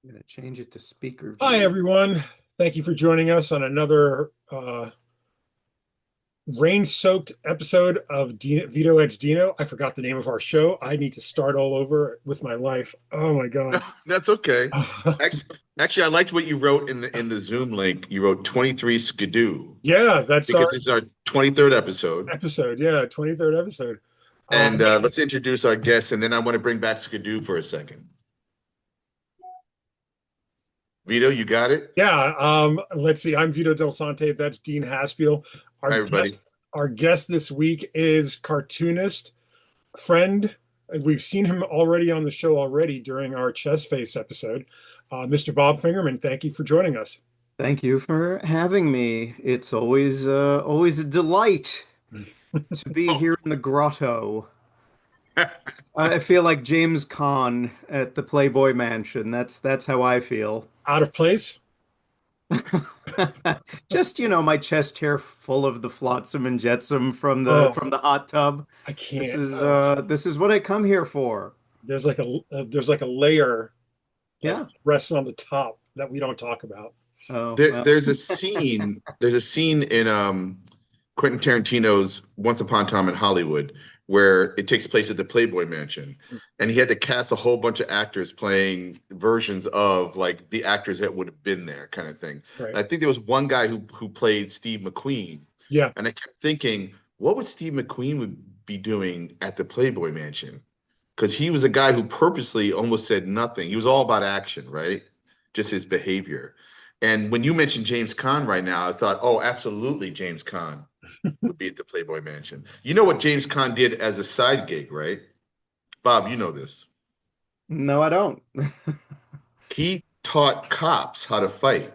I'm gonna change it to speaker Hi, view. everyone. Thank you for joining us on another rain-soaked episode of Vito Ed's Dino. I forgot the name of our show. I need to start all over with my life. Oh my No, God. that's okay. Actually, I liked what you wrote in the Zoom link. You wrote 23 Skidoo Yeah, that's our because this is our 23rd episode. episode. Yeah, 23rd episode. And let's introduce our guests, and then I want to bring back Skidoo for a second. Vito, you got it? Yeah, let's see. I'm Vito Del Sante. That's Dean Haspiel. Our Hi, everybody. guest, our guest this week is cartoonist friend. We've seen him already on the show already during our chest face episode. Mr. Bob Fingerman, thank you for joining us. Thank you for having me. It's always a delight to be Oh, here in the grotto. I feel like James Caan at the Playboy Mansion. That's how I feel. Out of place? Just, my chest hair full of the flotsam and jetsam from the Oh, from the hot tub. I This can't. is this is what I come here for. There's like a layer that Yeah. rests on the top that we don't talk about. Oh, there, well. there's a scene. There's a scene in Quentin Tarantino's Once Upon a Time in Hollywood where it takes place at the Playboy Mansion, and he had to cast a whole bunch of actors playing versions of like the actors that would have been there, kind of thing. Right. And I think there was one guy who played Steve McQueen, Yeah. and I kept thinking, what would Steve McQueen would be doing at the Playboy Mansion? Because he was a guy who purposely almost said nothing. He was all about action, right? Just his behavior. And when you mentioned James Caan right now, I thought, oh, absolutely, James Caan would be at the Playboy Mansion. You know what James Caan did as a side gig, right? Bob, you know this. No, I don't. He taught cops how to fight.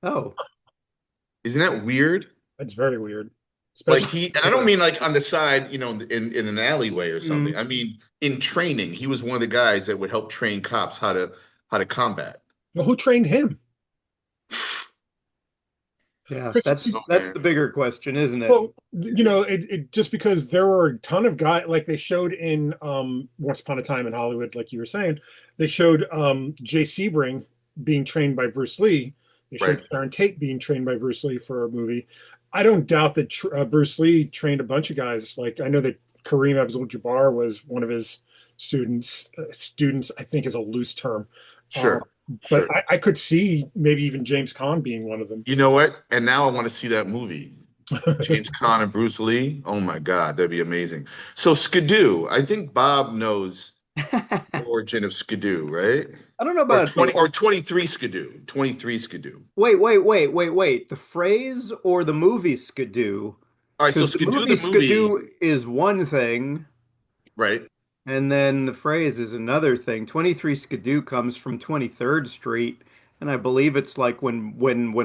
Oh. Isn't that weird? That's very weird. Like Especially and I don't mean like on the side, in an alleyway or something. Mm. I mean in training. He was one of the guys that would help train cops how to combat. well, who trained him? Yeah, Chris- Oh that's the man. bigger question, isn't it? Well, it just because there were a ton of guys like they showed in Once Upon a Time in Hollywood, like you were saying, they showed Jay Sebring being trained by Bruce Lee. They showed Right. Sharon Tate being trained by Bruce Lee for a movie. I don't doubt that Bruce Lee trained a bunch of guys. Like I know that Kareem Abdul-Jabbar was one of his students. Students, I think, is a loose term. Uh, Sure. but Sure. I could see maybe even James Caan being one of them. You know what? And now I want to see that movie. James Caan and Bruce Lee. Oh my God, that'd be amazing. So Skidoo, I think Bob knows the I origin of Skidoo, right? don't know Or about the 20 or 23 Skidoo. 23 Skidoo. wait. The phrase or the movie Skidoo? All right, so Because the Skidoo movie the movie, Skidoo is one thing, right? and then the phrase is another thing. 23 Skidoo comes from 23rd Street, and I believe it's like when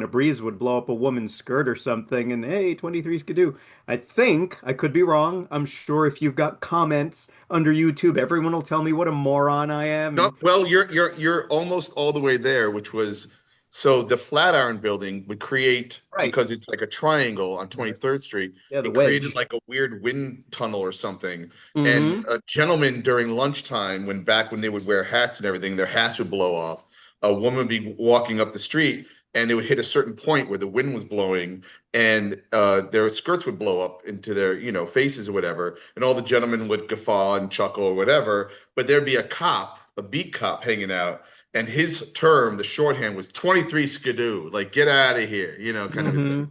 a breeze would blow up a woman's skirt or something, and hey, 23 Skidoo. I think I could be wrong. I'm sure if you've got comments under YouTube, everyone will tell me what a moron I am. No, And well, you're almost all the way there, which was so the Flatiron Building would create right, because it's like a triangle on Right. 23rd Street. yeah, the It created wedge. like a weird wind tunnel or something. And Hmm. a gentleman during lunchtime, when they would wear hats and everything, their hats would blow off. A woman would be walking up the street, and it would hit a certain point where the wind was blowing, and their skirts would blow up into their faces or whatever, and all the gentlemen would guffaw and chuckle or whatever. But there'd be a cop, a beat cop, hanging out and his term, the shorthand was 23 Skidoo, like get out of here, kind of a thing. Hmm.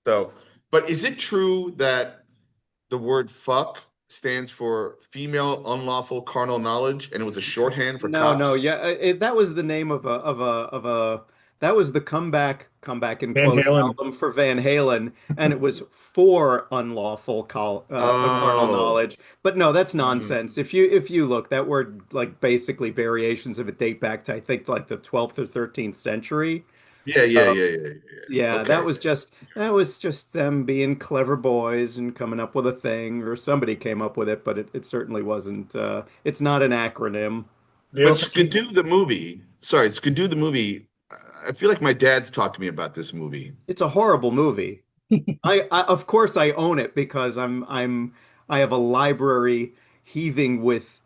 So, but is it true that the word fuck stands for female unlawful carnal knowledge and it was a shorthand for No, cops? yeah, that was the name of a that was the comeback in Van quotes Halen. album for Van Halen, and it was for unlawful carnal Oh, knowledge. But no, that's mhm. nonsense. If you look, that word like basically variations of it date back to I think like the 12th or 13th century. Yeah, yeah, So yeah, yeah, yeah. yeah, Okay. that was just them being clever boys and coming up with a thing, or somebody came up with it, but it certainly wasn't. It's not an acronym. They But also Skidoo the movie, sorry, Skidoo the movie, I feel like my dad's talked to me about this movie. It's a horrible movie. I of course I own it because I have a library heaving with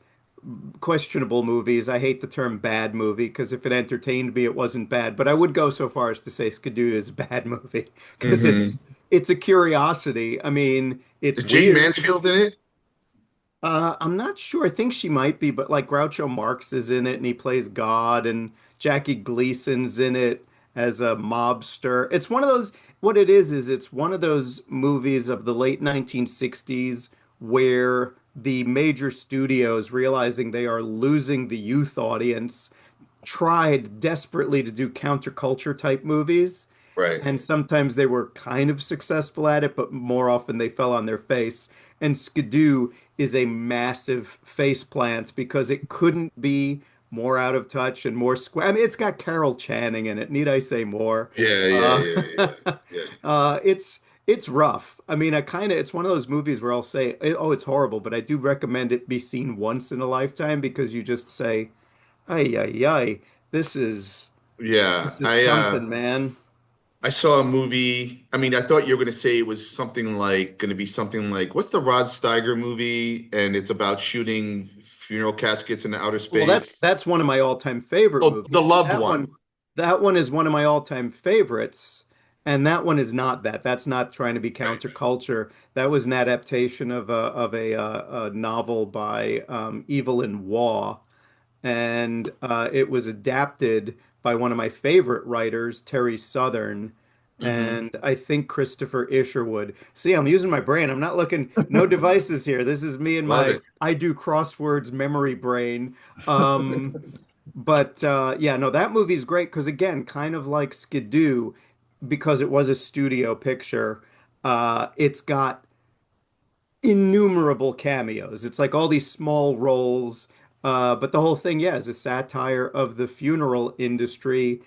questionable movies. I hate the term bad movie because if it entertained me, it wasn't bad. But I would go so far as to say Skidoo is a bad movie because Hmm. it's a curiosity. I mean, it's Is Jane weird. Mansfield in it? I'm not sure. I think she might be, but like Groucho Marx is in it and he plays God, and Jackie Gleason's in it as a mobster. It's one of those, what it is it's one of those movies of the late 1960s where the major studios, realizing they are losing the youth audience, tried desperately to do counterculture type movies. Right. And sometimes they were kind of successful at it, but more often they fell on their face. And Skidoo is a massive face plant because it couldn't be more out of touch and more square. I mean, it's got Carol Channing in it. Need I say more? Yeah, yeah, Uh, yeah, yeah, yeah. it's rough. I mean, I kind of it's one of those movies where I'll say, oh, it's horrible, but I do recommend it be seen once in a lifetime because you just say, ay, ay, ay, this is Yeah, this is something, man. I saw a movie. I mean, I thought you were going to say it was something like going to be something like what's the Rod Steiger movie? And it's about shooting funeral caskets in outer Well, space. that's one of my all-time favorite Oh, The movies. Loved One. That one is one of my all-time favorites, and that one is not that. That's not trying to be Right. counterculture. That was an adaptation of a novel by Evelyn Waugh, and it was adapted by one of my favorite writers, Terry Southern, Hmm. and I think Christopher Isherwood. See, I'm using my brain. I'm not looking, no devices here. This is me and Love my it. I do crosswords memory brain. Um, but yeah, no, that movie's great because again, kind of like Skidoo, because it was a studio picture. It's got innumerable cameos. It's like all these small roles, but the whole thing, yeah, is a satire of the funeral industry,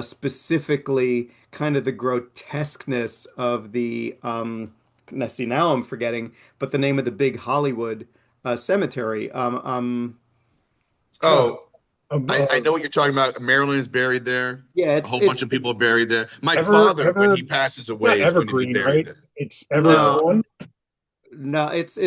specifically kind of the grotesqueness of the. Now, see, now I'm forgetting, but the name of the big Hollywood cemetery. God, Oh, Um, I uh, know what you're talking about. Marilyn is buried there. yeah, A whole bunch of it's people are buried there. My ever, father, when ever, he passes away, not is going to be evergreen, buried right? there. It's Yeah. no. evergreen. No, it's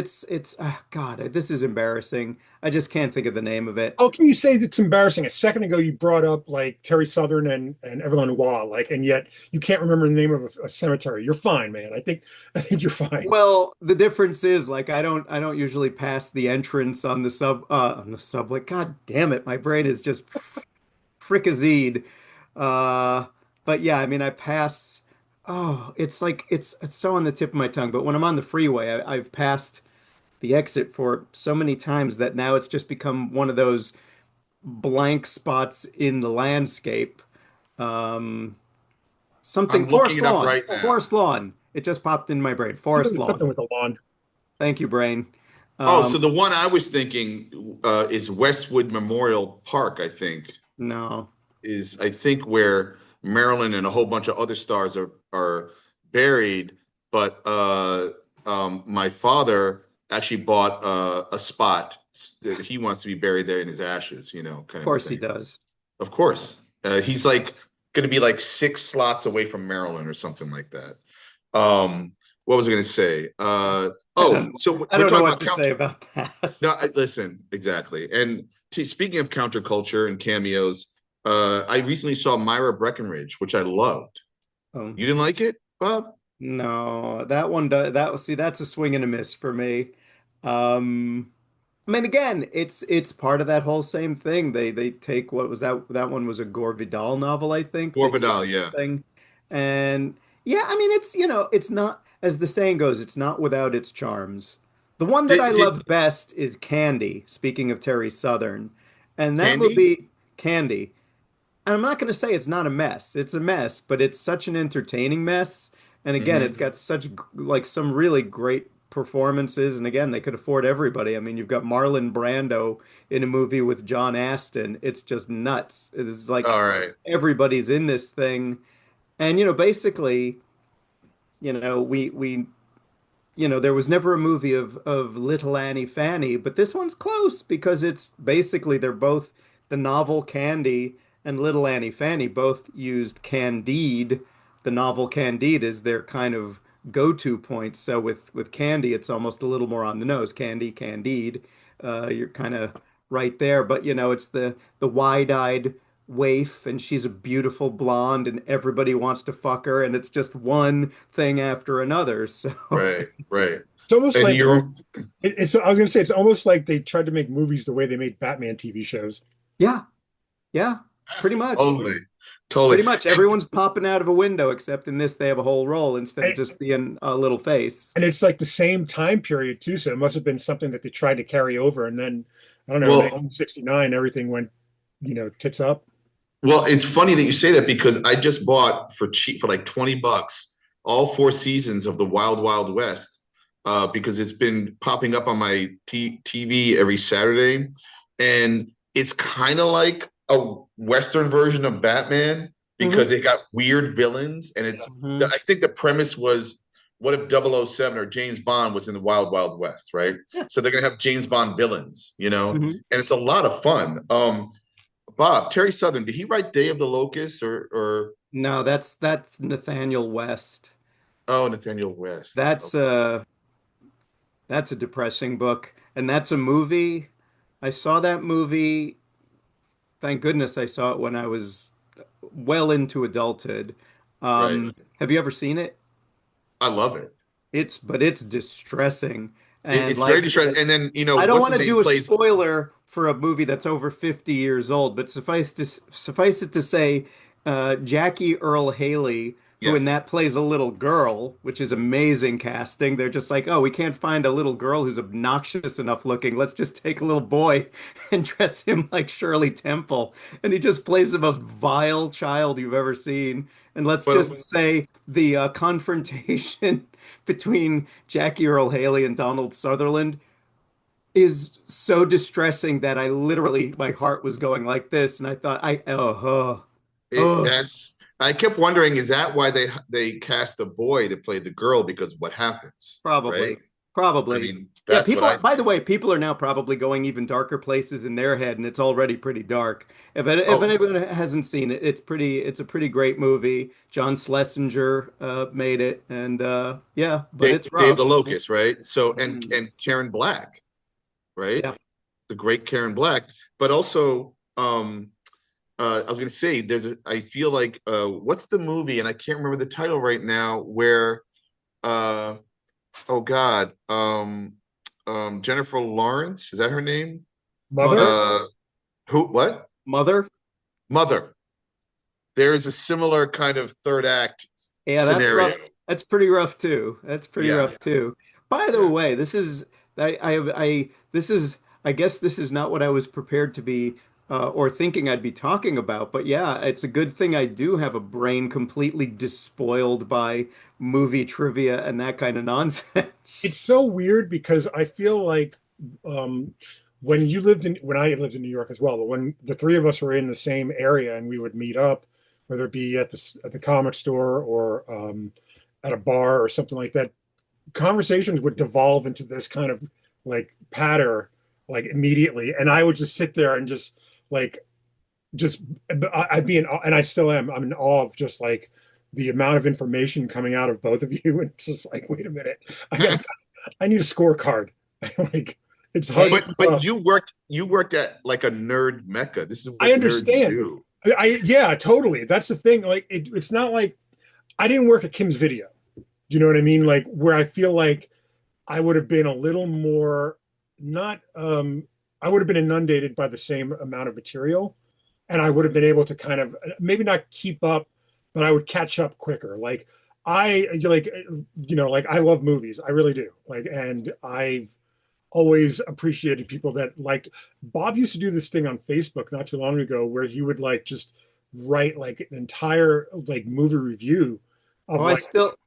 God, this is embarrassing. I just can't think of the name of it. How can you say it's embarrassing? A second ago, you brought up like Terry Southern and Evelyn Waugh, like, and yet you can't remember the name of a cemetery. You're fine, man. I think you're fine. Well, the difference is like I don't usually pass the entrance on the subway. God damn it, my brain is just frickazeed. Uh but yeah, I mean I pass it's like it's so on the tip of my tongue, but when I'm on the freeway, I've passed the exit for so many times that now it's just become one of those blank spots in the landscape. Um Something I'm looking Forest it up Lawn. right now. Forest Lawn. It just popped in my brain. Forest Something Lawn. with the lawn. Thank you, brain. Oh, so Um, the one I was thinking is Westwood Memorial Park, I think. no. Is I think where Marilyn and a whole bunch of other stars are buried. But my father actually bought a spot that he wants to be buried there in his ashes, Of kind of a course he thing. does. Of course, he's like going to be like 6 slots away from Maryland or something like that. What was I going to say? I don't know. So I we're don't know talking what about to say counter. about that. No, listen, exactly. And speaking of counterculture and cameos, I recently saw Myra Breckenridge, which I loved. Um, You didn't like it, Bob? no, that one does that see that's a swing and a miss for me. Um, I mean again, it's part of that whole same thing. They take what was that one was a Gore Vidal novel, I think. Gore They take Vidal, yeah. something and yeah, I mean it's it's not as the saying goes, it's not without its charms. The one that I Did love best is Candy, speaking of Terry Southern. And that Candy? movie, Candy, and I'm not going to say it's not a mess. It's a mess, but it's such an entertaining mess. And again, it's Hmm. got such like some really great performances. And again, they could afford everybody. I mean, you've got Marlon Brando in a movie with John Aston. It's just nuts. It's like All right. everybody's in this thing. And basically, we there was never a movie of Little Annie Fanny, but this one's close because it's basically they're both the novel Candy and Little Annie Fanny both used Candide. The novel Candide is their kind of go-to point. So with Candy, it's almost a little more on the nose. Candy, Candide. You're kind of right there. But it's the wide-eyed waif, and she's a beautiful blonde, and everybody wants to fuck her, and it's just one thing after another. So Right, right. It's almost And like you're it's. I was gonna say it's almost like they tried to make movies the way they made Batman TV shows. yeah, yeah, pretty much. totally, Pretty totally. much everyone's popping out of a window, except in this they have a whole role instead of And, just being a little face. and it's like the same time period too, so it must have been something that they tried to carry over. And then I don't know, Well, 1969, everything went, tits up. well, it's funny that you say that because I just bought for cheap for like $20 all 4 seasons of the Wild Wild West because it's been popping up on my TV every Saturday, and it's kind of like a Western version of Batman Hmm. because they got weird villains, and Hmm. I think the premise was what if 007 or James Bond was in the Wild Wild West, right? Yeah. So they're gonna have James Bond villains, Hmm. and it's a lot of fun. Bob, Terry Southern, did he write Day of the Locust or No, that's Nathaniel West. oh, Nathaniel West? That's Okay, uh that's a depressing book, and that's a movie. I saw that movie. Thank goodness I saw it when I was well into adulthood. right. Have you ever seen it? I love it. But it's distressing. And It's very like distressing. And then, I don't what's want his to name do a plays spoiler for a movie that's over 50 years old, but suffice it to say, Jackie Earl Haley, who in yes. that plays a little girl, which is amazing casting. They're just like, oh, we can't find a little girl who's obnoxious enough looking. Let's just take a little boy and dress him like Shirley Temple. And he just plays the most vile child you've ever seen. And let's But just say the confrontation between Jackie Earl Haley and Donald Sutherland is so distressing that I literally my heart was going like this, and I thought, oh, that's I kept wondering, is that why they cast a boy to play the girl because what happens, right? probably, I probably. mean, Yeah, that's what people. I By the think. way, people are now probably going even darker places in their head, and it's already pretty dark. If Oh, anyone hasn't seen it, it's a pretty great movie. John Schlesinger made it, and yeah, but it's Dave the rough. Locust, right? So Mhm. and Karen Black, right? Yeah. The great Karen Black, but also I was going to say I feel like what's the movie and I can't remember the title right now where uh oh God Jennifer Lawrence, is that her name? Mother? Mother, Uh who what? mother. Mother. There is a similar kind of third act Yeah, that's scenario. rough. That's pretty rough too. That's pretty Yeah, rough too. By the yeah. way, this is I guess this is not what I was prepared to be or thinking I'd be talking about. But yeah, it's a good thing I do have a brain completely despoiled by movie trivia and that kind of nonsense. It's so weird because I feel like um, when I lived in New York as well, but when the three of us were in the same area and we would meet up, whether it be at the comic store or at a bar or something like that, conversations would devolve into this kind of like patter like immediately, and I would just sit there and like just I'd be in awe, and I still am. I'm in awe of just like the amount of information coming out of both of you. And it's just like, wait a minute, I need a scorecard. Like it's hard to Hey, keep But up. you worked at like a nerd mecca. This is I what nerds understand. do. Yeah, totally. That's the thing. Like it's not like I didn't work at Kim's Video. Do you know what I mean? Like where I feel like I would have been a little more not I would have been inundated by the same amount of material, and I would have been able to kind of maybe not keep up, but I would catch up quicker. Like I like like I love movies. I really do. Like and I always appreciated people that liked Bob used to do this thing on Facebook not too long ago where he would like just write like an entire like movie review of oh, like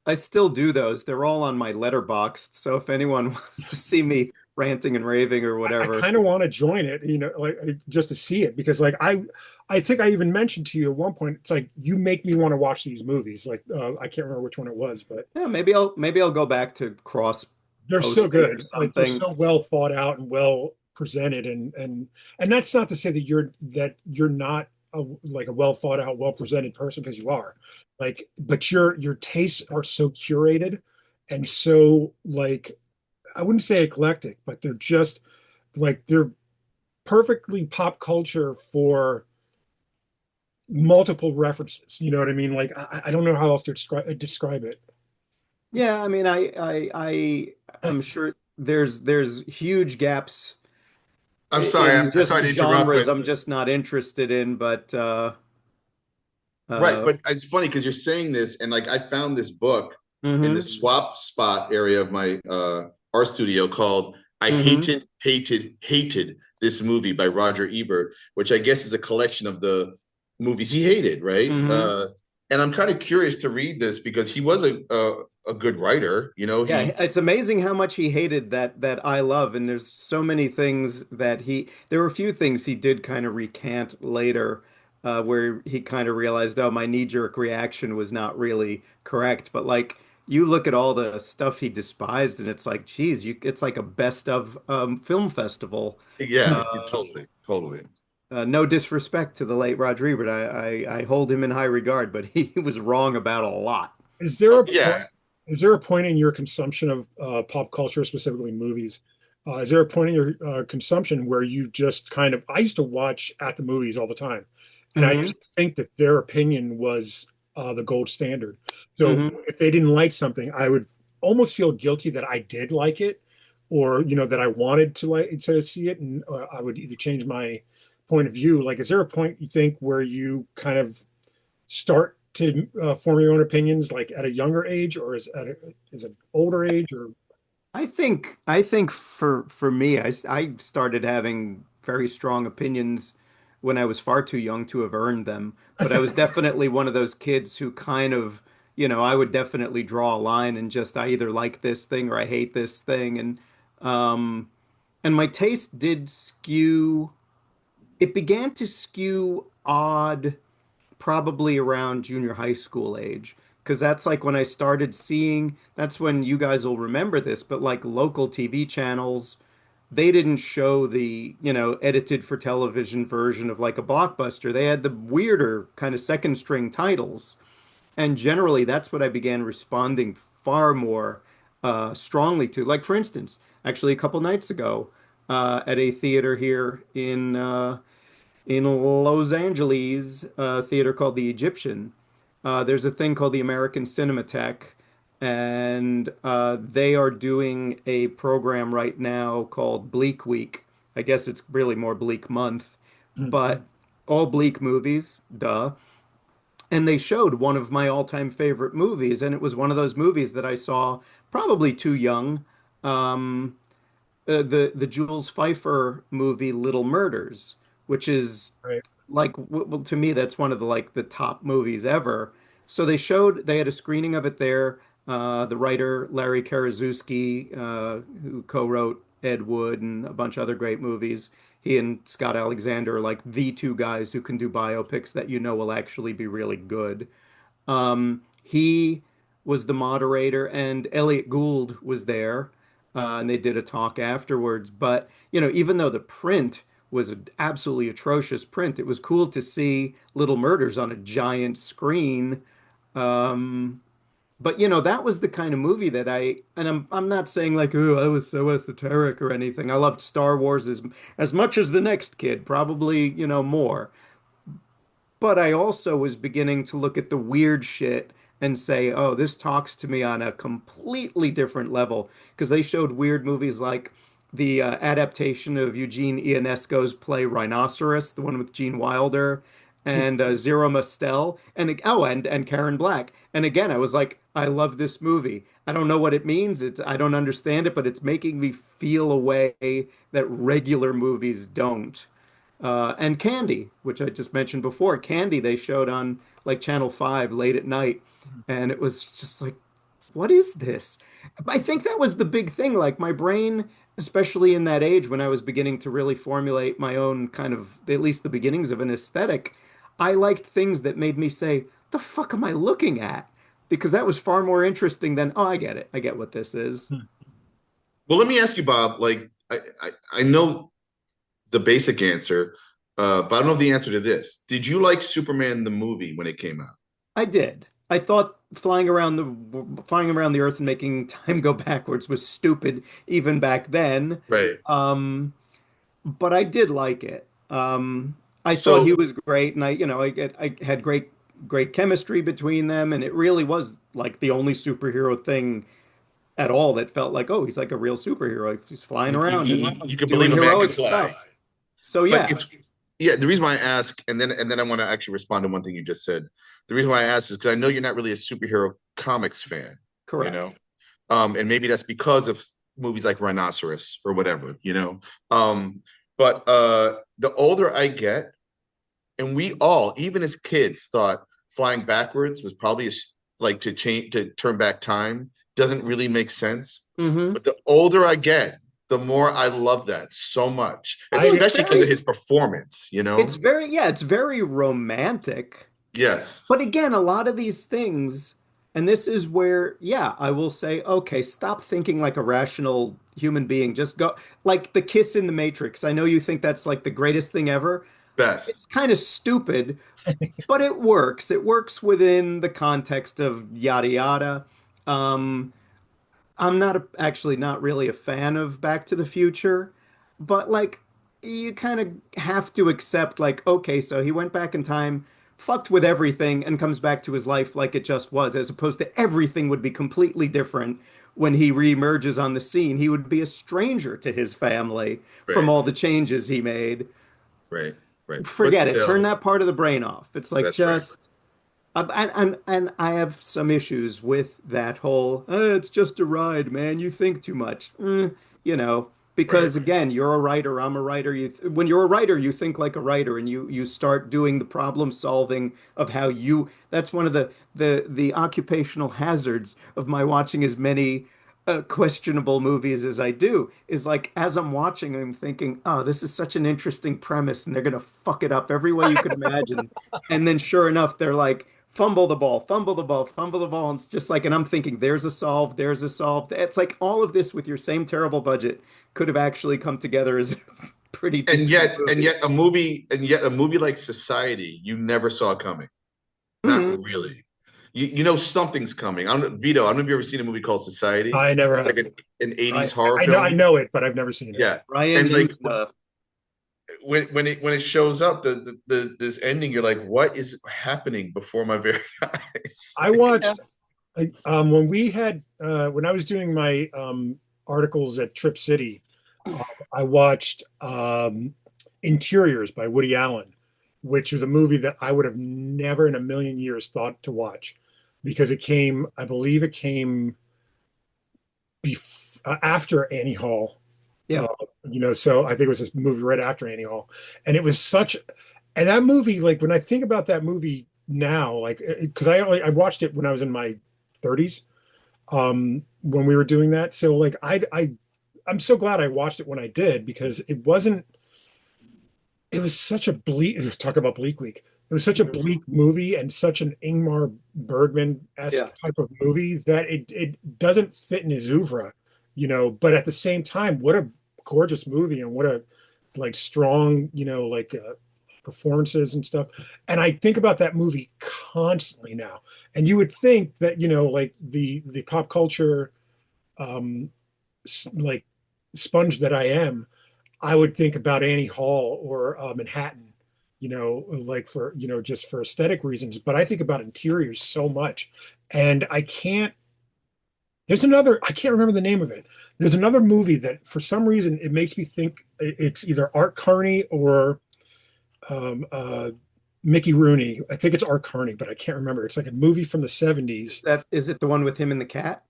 I still do those. They're all on my letterboxd. So if anyone wants to see me ranting and raving or I whatever, kind of want to join it, like just to see it because like I think I even mentioned to you at one point it's like you make me want to watch these movies. Like I can't remember which one it was, but yeah, maybe I'll go back to cross they're so posting or good. Like they're something. so well thought out and well presented and that's not to say that you're not like a well thought out, well presented person because you are. Like but your tastes are so curated and so like I wouldn't say eclectic, but they're just like they're perfectly pop culture for multiple references. You know what I mean? Like I don't know how else to describe it. Yeah, I mean, I'm sure there's huge gaps I'm sorry. in I'm just sorry to interrupt, genres but I'm just not interested in, but right. uh But it's funny because you're saying this, and like I found this book in the mhm swap spot area of my art studio called "I mhm Hated This Movie" by Roger Ebert, which I guess is a collection of the movies he hated, right? mhm And I'm kind of curious to read this because he was a good writer. You know, yeah, he it's amazing how much he hated that I love, and there's so many things that there were a few things he did kind of recant later, where he kind of realized, oh, my knee-jerk reaction was not really correct. But like you look at all the stuff he despised, and it's like, geez, it's like a best of film festival. yeah, Uh, totally. no disrespect to the late Roger Ebert, I hold him in high regard, but he was wrong about a lot. Is there a point? Yeah, Is there a point in your consumption of pop culture, specifically movies? Is there a point in your consumption where you just kind of? I used to watch at the movies all the time, and I Hmm used to think that their opinion was the gold standard. So hmm if they didn't like something, I would almost feel guilty that I did like it, or that I wanted to see it, and I would either change my point of view. Like, is there a point you think where you kind of start to form your own opinions like at a younger age or is an older age or I think for me, I started having very strong opinions when I was far too young to have earned them. But I was definitely one of those kids who kind of, I would definitely draw a line and just I either like this thing or I hate this thing. And my taste did skew, it began to skew odd probably around junior high school age. Because that's like when I started seeing, that's when you guys will remember this, but like local TV channels, they didn't show the, edited for television version of like a blockbuster. They had the weirder kind of second string titles. And generally, that's what I began responding far more strongly to. Like, for instance, actually, a couple nights ago at a theater here in Los Angeles, a theater called the Egyptian. There's a thing called the American Cinematheque, and they are doing a program right now called Bleak Week. I guess it's really more Bleak Month, but all bleak movies, duh. And they showed one of my all-time favorite movies, and it was one of those movies that I saw probably too young. Um, the Jules Pfeiffer movie Little Murders, which is right. like well, to me that's one of the top movies ever. So they had a screening of it there. The writer Larry Karaszewski, who co-wrote Ed Wood and a bunch of other great movies, he and Scott Alexander are like the two guys who can do biopics that will actually be really good. He was the moderator, and Elliot Gould was there, and they did a talk afterwards. But, even though the print was an absolutely atrocious print, it was cool to see Little Murders on a giant screen. Um, but that was the kind of movie that and I'm not saying like, oh, I was so esoteric or anything. I loved Star Wars as much as the next kid, probably, more. But I also was beginning to look at the weird shit and say, oh, this talks to me on a completely different level. Because they showed weird movies like the adaptation of Eugene Ionesco's play Rhinoceros, the one with Gene Wilder, and Zero Mostel, and Karen Black. And again, I was like, I love this movie. I don't know what it means. I don't understand it, but it's making me feel a way that regular movies don't. And Candy, which I just mentioned before. Candy they showed on like Channel 5 late at night. And it was just like, what is this? I think that was the big thing. Like my brain, especially in that age when I was beginning to really formulate my own kind of, at least the beginnings of an aesthetic, I liked things that made me say, the fuck am I looking at? Because that was far more interesting than, oh, I get it. I get what this is. Well, let me ask you, Bob. Like, I know the basic answer, but I don't know the answer to this. Did you like Superman the movie when it came out? I did. I thought flying around the earth and making time go backwards was stupid even back then. Right. Um, but I did like it. I thought he So was great, and I had great chemistry between them, and it really was like the only superhero thing at all that felt like, oh, he's like a real superhero. Like, he's flying around and you can doing believe a man can heroic fly. stuff. So But yeah, it's yeah, the reason why I ask, and then I want to actually respond to one thing you just said. The reason why I ask is because I know you're not really a superhero comics fan, you know? correct. And maybe that's because of movies like Rhinoceros or whatever, you know. But the older I get, and we all, even as kids, thought flying backwards was probably like to change to turn back time doesn't really make sense. Hmm. But the older I get, the more I love that so much, Well, I especially because of his performance, you know? it's very romantic. Yes, But again, a lot of these things, and this is where, yeah, I will say, okay, stop thinking like a rational human being. Just go like the kiss in the Matrix. I know you think that's like the greatest thing ever. best. It's kind of stupid, but it works. It works within the context of yada yada. Um, I'm actually not really a fan of Back to the Future, but like you kind of have to accept like okay, so he went back in time, fucked with everything and comes back to his life like it just was, as opposed to everything would be completely different when he reemerges on the scene. He would be a stranger to his family from Right, all the changes he made. right, right. But Forget it. Turn still, that part of the brain off. It's like that's right. just and I have some issues with that whole, it's just a ride, man. You think too much. You know, Right. because again, you're a writer, I'm a writer. When you're a writer, you think like a writer and you start doing the problem solving of how you, that's one of the occupational hazards of my watching as many questionable movies as I do is like as I'm watching, I'm thinking, oh, this is such an interesting premise, and they're gonna fuck it up every way you could imagine. And then sure enough, they're like, fumble the ball, fumble the ball, fumble the ball. And it's just like, and I'm thinking, there's a solve, there's a solve. It's like all of this with your same terrible budget could have actually come together as a pretty And decent yet, and movie. yet, a movie like Society, you never saw coming. Not Hmm. really. You know something's coming. I don't, Vito, I don't know if you've ever seen a movie called Society. I never It's have. like an Right. 80s horror I film. know it, but I've never seen it. Yeah. Ryan And like Yuzna. when it shows up, the this ending, you're like, what is happening before my very eyes? I Yeah. watched when we had when I was doing my articles at Trip City. I watched Interiors by Woody Allen, which was a movie that I would have never in a million years thought to watch because it came, I believe it came after Annie Hall. Uh, Yeah. so I think it was this movie right after Annie Hall, and it was and that movie, like when I think about that movie now, like because I watched it when I was in my 30s, when we were doing that. So like I'm so glad I watched it when I did because it was such a bleak, talk about bleak week. It was such a bleak movie and such an Ingmar Bergman-esque Yeah. type of movie that it doesn't fit in his oeuvre, but at the same time, what a gorgeous movie and what a like strong, like performances and stuff. And I think about that movie constantly now. And you would think that, like the pop culture um like sponge that I am, I would think about Annie Hall or Manhattan, like for, just for aesthetic reasons. But I think about interiors so much. And I can't remember the name of it. There's another movie that for some reason it makes me think it's either Art Carney or um, uh, Mickey Rooney. I think it's Art Carney, but I can't remember. It's like a movie from the 70s. That is it the one with him and the cat?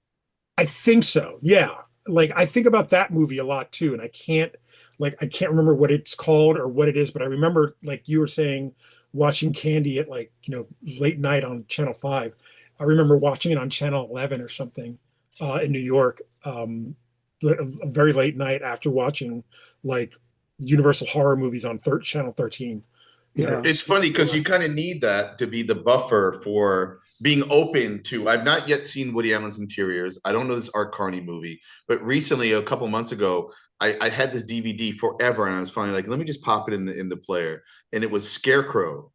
I think so. Yeah. Like I think about that movie a lot too, and I can't remember what it's called or what it is, but I remember like you were saying watching Candy at like, late night on Channel 5. I remember watching it on Channel 11 or something in New York, a very late night after watching like Universal horror movies on Channel 13. Yeah. It's funny because you kind of need that to be the buffer for being open to. I've not yet seen Woody Allen's Interiors. I don't know this Art Carney movie, but recently, a couple months ago, I had this DVD forever, and I was finally like, let me just pop it in the player, and it was Scarecrow,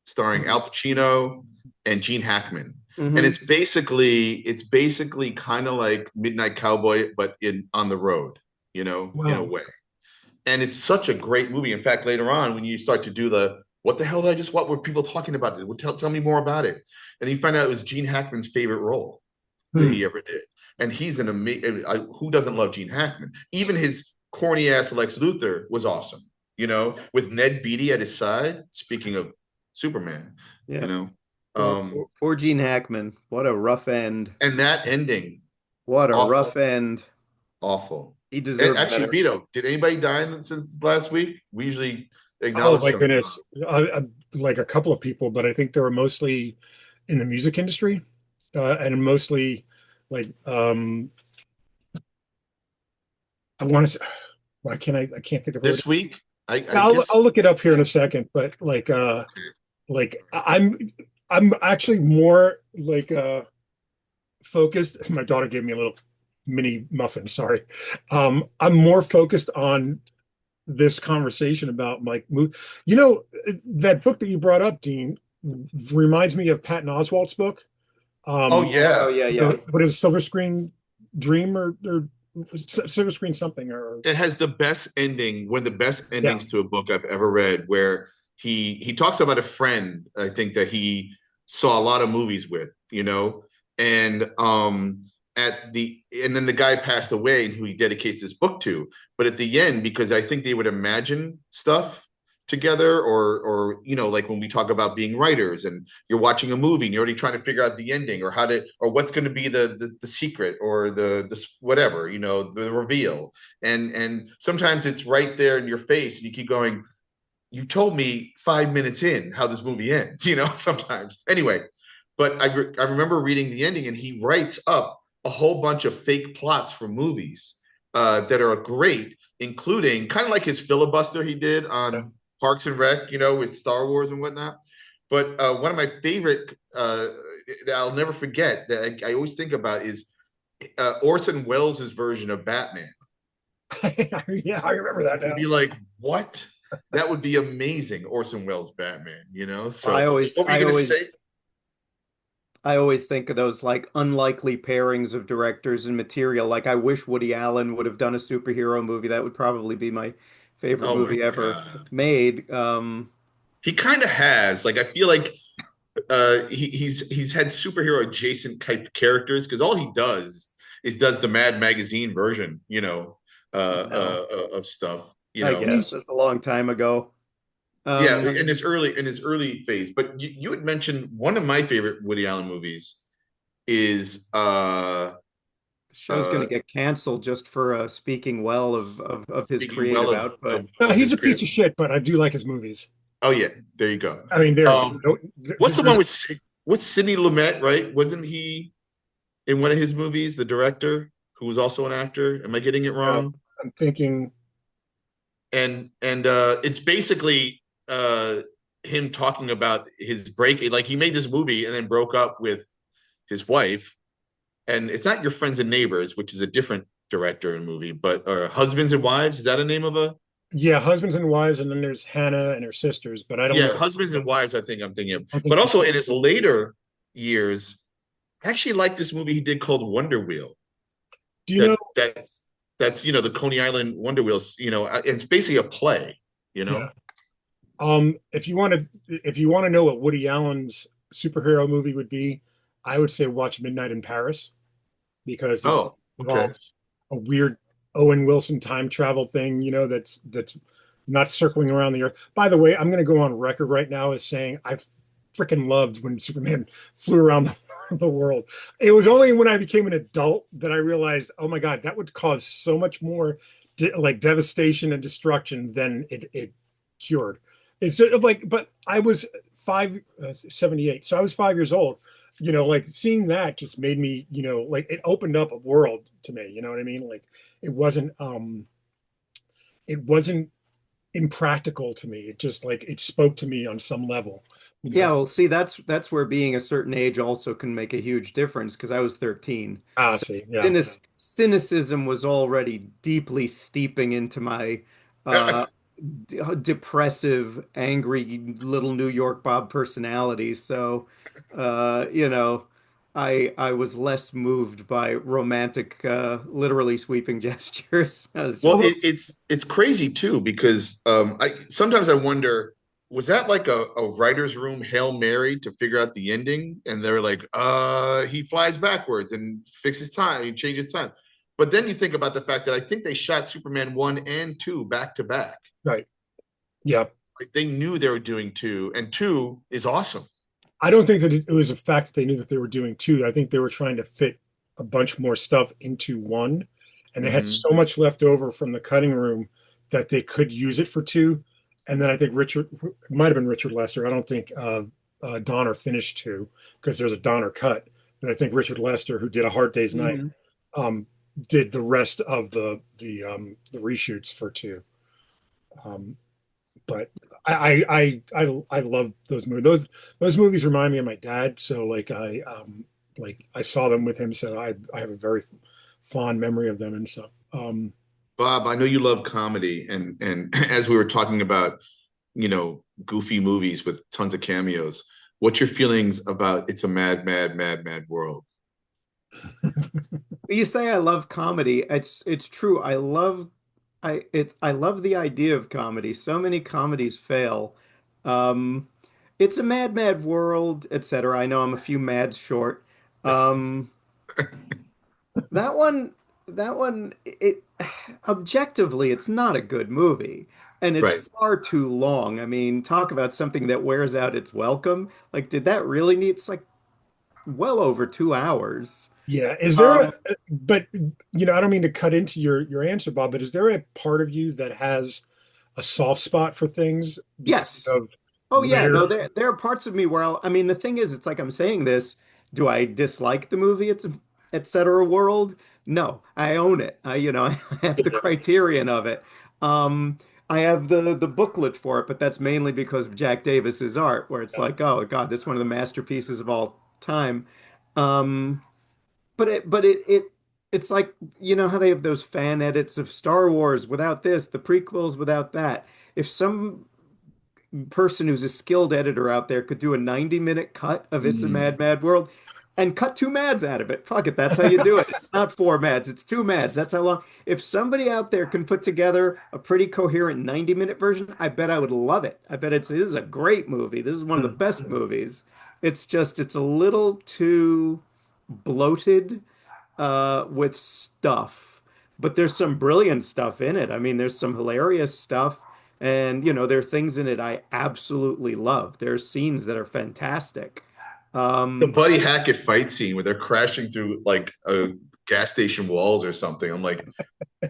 starring Al Pacino and Gene Hackman, and Hmm. it's basically kind of like Midnight Cowboy, but in on the road, in a Wow. way. and it's such a great movie. In fact, later on, when you start to do the what the hell did I just what were people talking about this? Well, tell me more about it. And you find out it was Gene Hackman's favorite role that Hmm. he ever did. And he's an amazing, who doesn't love Gene Hackman? Even his corny ass Lex Luthor was awesome, with Ned Beatty at his side. Speaking of Superman, you Yeah. know, Poor, um, poor Gene Hackman. What a rough end. and that ending, What a awful, rough end. awful. He And deserved actually, better. Vito, did anybody die since last week? We usually Oh acknowledge my some. goodness, like a couple of people, but I think they were mostly in the music industry, and mostly like I want to say, why can't I can't think of her. This week. I I'll guess. look it up here in a second, but like I'm actually more like focused. My daughter gave me a little mini muffin, sorry. I'm more focused on this conversation about like that book that you brought up, Dean, reminds me of Patton Oswalt's book. Oh Oh yeah, yeah, yeah. What is it, Silver Screen Dream or Silver Screen something or it has the best ending, one of the best yeah. endings to a book I've ever read, where he talks about a friend, I think, that he saw a lot of movies with, and and then the guy passed away and who he dedicates this book to. But at the end, because I think they would imagine stuff together, or like when we talk about being writers and you're watching a movie and you're already trying to figure out the ending or or what's going to be the secret or the whatever, the reveal. And sometimes it's right there in your face and you keep going, you told me 5 minutes in how this movie ends, sometimes. Anyway, but I remember reading the ending and he writes up a whole bunch of fake plots for movies that are great, including kind of like his filibuster he did on Parks and Rec, with Star Wars and whatnot. But one of my favorite that I'll never forget that I always think about is Orson Welles' version of Batman. Yeah, I remember that To now. be like, what? That would be amazing, Orson Welles Batman, I So always, what were you I gonna say? always, I always think of those like unlikely pairings of directors and material. Like I wish Woody Allen would have done a superhero movie. That would probably be my favorite Oh my movie ever God. made. He kind of has. Like I feel like he's had superhero adjacent type characters because all he does is does the Mad Magazine version, No, of stuff, I guess He's that's a long time ago. Yeah, Um, in his early phase. But you had mentioned one of my favorite Woody Allen movies is the show's going uh to get canceled just for speaking well of his speaking well creative of output. of, no, of he's his a piece creative. of shit, but I do like his movies. Oh yeah, there you go. I mean, there. Um, what's the one with Sidney Lumet, right? Wasn't he in one of his movies, the director, who was also an actor? Am I getting it Yeah, wrong? I'm thinking. And it's basically him talking about his break. Like he made this movie and then broke up with his wife. And it's not Your Friends and Neighbors, which is a different director and movie, but Husbands and Wives. Is that a name of a? Yeah, husbands and wives, and then there's Hannah and her sisters, but I don't Yeah, know. Husbands and Wives. I think I'm thinking of. I But think also in his later years, I actually like this movie he did called Wonder Wheel. do you know? That's the Coney Island Wonder Wheels. It's basically a play. You Yeah. know. If you want to know what Woody Allen's superhero movie would be, I would say watch Midnight in Paris because it Oh, okay. involves a weird Owen Wilson time travel thing, that's not circling around the earth. By the way, I'm going to go on record right now as saying I freaking loved when Superman flew around the world. It was only when I became an adult that I realized, oh my God, that would cause so much more like devastation and destruction than it cured. It's like, but I was 78, so I was 5 years old. Like seeing that just made me, like it opened up a world to me. You know what I mean? Like it wasn't, it wasn't impractical to me. It just like it spoke to me on some level. Yeah, well, see, that's where being a certain age also can make a huge difference because I was 13. So See, yeah, cynicism was already deeply steeping into my uh, depressive, angry little New York Bob personality. So, uh, you know, I was less moved by romantic, literally sweeping gestures. I was Well, just, it's crazy too because I sometimes I wonder, was that like a writer's room Hail Mary to figure out the ending? And they're like, he flies backwards and fixes time, he changes time. But then you think about the fact that I think they shot Superman 1 and 2 back to back. Right. Yeah. Like they knew they were doing two, and two is awesome. I don't think that it was a fact that they knew that they were doing two. I think they were trying to fit a bunch more stuff into one, and they had Hmm. so much left over from the cutting room that they could use it for two. And then I think Richard, it might have been Richard Lester. I don't think Donner finished two because there's a Donner cut. But I think Richard Lester, who did A Hard Day's Night, Mhm. um, did the rest of the reshoots for two. Um, but I love those movies. Those movies remind me of my dad. So like I saw them with him, so I have a very fond memory of them and stuff. Bob, I know you love comedy, and as we were talking about, goofy movies with tons of cameos. What's your feelings about It's a Mad, Mad, Mad, Mad World? You say I love comedy. It's true. I love the idea of comedy. So many comedies fail. Um, it's a mad, mad world, etc. I know I'm a few mads short. Um, that one, that one, it objectively, it's not a good movie, and it's Right. far too long. I mean, talk about something that wears out its welcome. Like, did that really need? It's like well over 2 hours. Yeah, is there Um, a but I don't mean to cut into your answer, Bob, but is there a part of you that has a soft spot for things because yes. of Oh yeah, where no, there are parts of me where I mean, the thing is, it's like I'm saying this. Do I dislike the movie? It's a et cetera world. No, I own it. I have the criterion of it. Um, I have the booklet for it, but that's mainly because of Jack Davis's art, where it's like, oh God, this is one of the masterpieces of all time. Um, it's like, how they have those fan edits of Star Wars without this, the prequels without that. If some person who's a skilled editor out there could do a 90-minute cut of It's a Mad, Mm. Mad World and cut two mads out of it. Fuck it, that's how you do it. It's not four mads, it's two mads. That's how long. If somebody out there can put together a pretty coherent 90-minute version, I bet I would love it. I bet this is a great movie. This is one of the best movies. It's a little too bloated with stuff, but there's some brilliant stuff in it. I mean, there's some hilarious stuff, and there are things in it I absolutely love. There's scenes that are fantastic. The Um, Buddy Hackett fight scene where they're crashing through like a gas station walls or something. I'm like,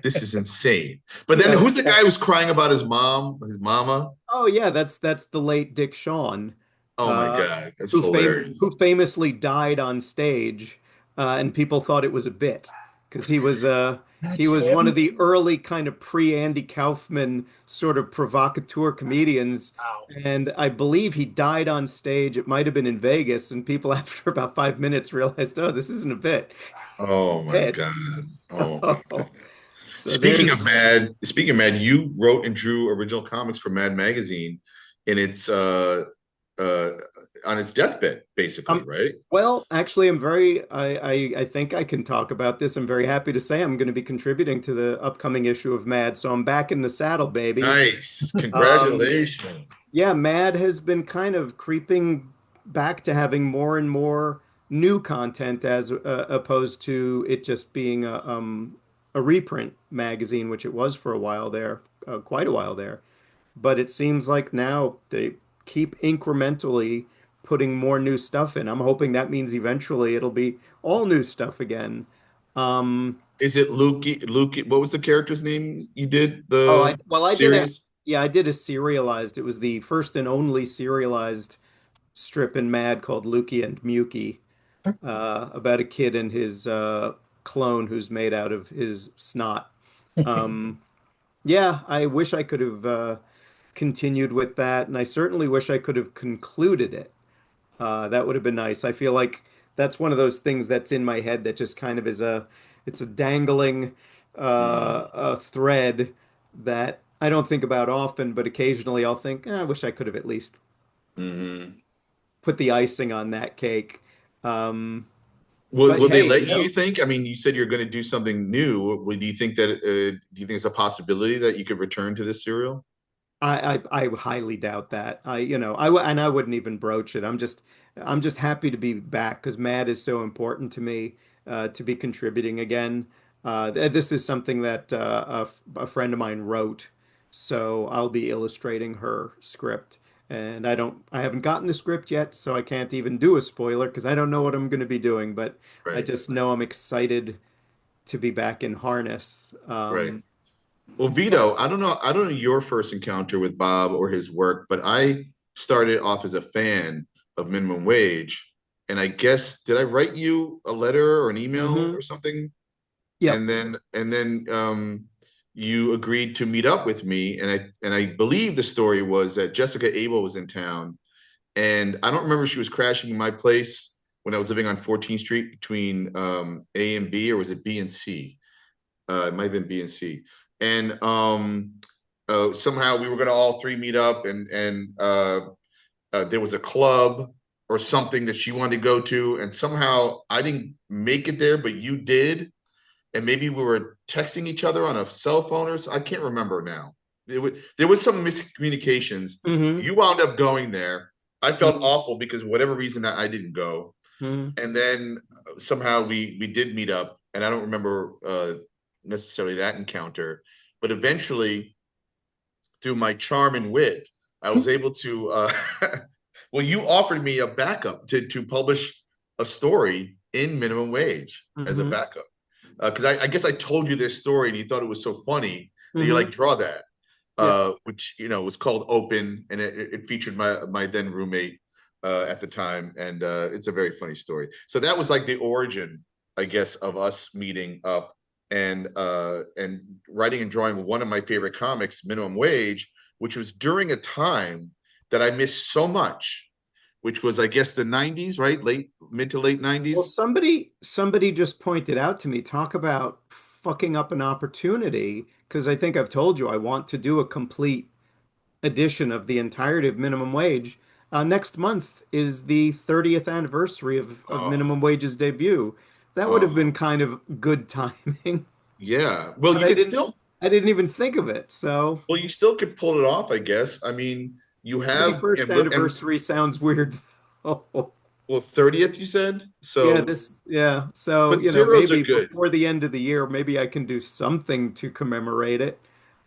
this is insane. But then yeah. who's the guy who's crying about his mom, his mama? Oh yeah, that's the late Dick Shawn, Oh my uh, God, that's hilarious. who famously died on stage, and people thought it was a bit because he that's was one of him. the early kind of pre-Andy Kaufman sort of provocateur comedians, Wow. and I believe he died on stage. It might have been in Vegas, and people after about 5 minutes realized, oh, this isn't a bit. Oh my Dead. God. Oh my God. So, so there's Speaking of Mad, you wrote and drew original comics for Mad Magazine, and it's uh on his deathbed, basically, Um, right? well, actually, I think I can talk about this. I'm very happy to say I'm going to be contributing to the upcoming issue of Mad. So I'm back in the saddle, baby. Nice. Um, Congratulations. yeah, Mad has been kind of creeping back to having more and more new content as opposed to it just being a reprint magazine, which it was for a while there, quite a while there. But it seems like now they keep incrementally putting more new stuff in. I'm hoping that means eventually it'll be all new stuff again. Um, Is it Lukey? Lukey, what was the character's name you did oh, the I did a series? yeah, I did a serialized. It was the first and only serialized strip in Mad called Lukey and Mukey, about a kid and his clone who's made out of his snot. Um, yeah, I wish I could have continued with that, and I certainly wish I could have concluded it. That would have been nice. I feel like that's one of those things that's in my head that just kind of it's a dangling Mm, a thread that I don't think about often, but occasionally I'll think, I wish I could have at least hmm put the icing on that cake. Um, Will But they hey, let you, you think? I mean, you said you're going to do something new. Do you think that do you think it's a possibility that you could return to this serial? I highly doubt that. And I wouldn't even broach it. I'm just happy to be back because Matt is so important to me to be contributing again. This is something that a friend of mine wrote, so I'll be illustrating her script. And I haven't gotten the script yet, so I can't even do a spoiler because I don't know what I'm going to be doing. But I Right, just know I'm excited to be back in harness. right. Well, Yeah. Vito, I don't know your first encounter with Bob or his work, but I started off as a fan of minimum wage. And I guess, did I write you a letter or an email Hmm. or something? Yep. And then you agreed to meet up with me. And I believe the story was that Jessica Abel was in town. And I don't remember if she was crashing in my place when I was living on 14th Street between A and B, or was it B and C? It might have been B and C. And somehow we were going to all three meet up, and there was a club or something that she wanted to go to, and somehow I didn't make it there, but you did, and maybe we were texting each other on a cell phone or so. I can't remember now. There was some miscommunications. Hmm. You wound up going there. I felt Hmm. awful because of whatever reason I didn't go, Hmm. and then somehow we did meet up, and I don't remember necessarily that encounter, but eventually through my charm and wit, I was able to. Well, you offered me a backup to publish a story in minimum wage as a Hmm. backup, because I guess I told you this story and you thought it was so funny that you Hmm. like draw that, Yeah. which was called Open, and it featured my then roommate at the time, and it's a very funny story. So that was like the origin, I guess, of us meeting up and writing and drawing one of my favorite comics, Minimum Wage, which was during a time that I missed so much, which was I guess the '90s, right, late mid to late Well, '90s. somebody just pointed out to me, talk about fucking up an opportunity, because I think I've told you I want to do a complete edition of the entirety of minimum wage. Next month is the 30th anniversary of Oh, minimum wage's debut. That would have been oh, kind of good timing, yeah. Well, but you could still I didn't even think of it. So Well, you still could pull it off, I guess. I mean, you have 31st anniversary sounds weird. Oh, well, 30th, you said. yeah, So, yeah. So, but zeros are maybe good. before the end of the year, maybe I can do something to commemorate it.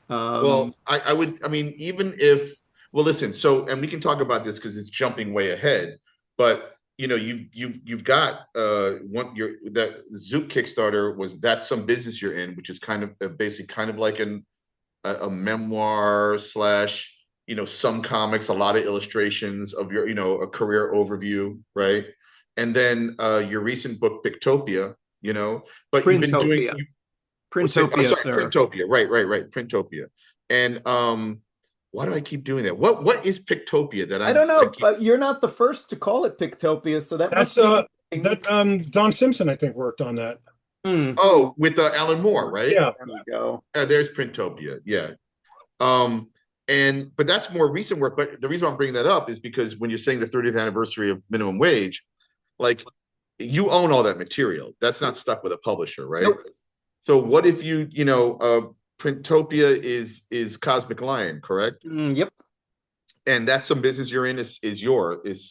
Um, Well, I would, I mean, even if, well, listen, so, and we can talk about this because it's jumping way ahead, but you've got one your that Zoop Kickstarter was That's Some Business You're In, which is kind of basically kind of like a memoir slash some comics, a lot of illustrations of your a career overview, right? And then your recent book Pictopia, but you've been doing Printopia. you what's it, oh Printopia, sorry, sir. Printopia, right, Printopia. And why do I keep doing that? What is Pictopia that I don't I know, keep but you're not the first to call it Pictopia, so that That's must be something. that Don Simpson, I think, worked on that. Hmm, Oh, with Alan Moore, right? Yeah. there we go. There's Printopia, yeah. Um, but that's more recent work. But the reason I'm bringing that up is because when you're saying the 30th anniversary of minimum wage, like you own all that material. That's not stuck with a publisher, right? Nope. So what if Printopia is Cosmic Lion, correct? Yep. And That's Some Business You're In is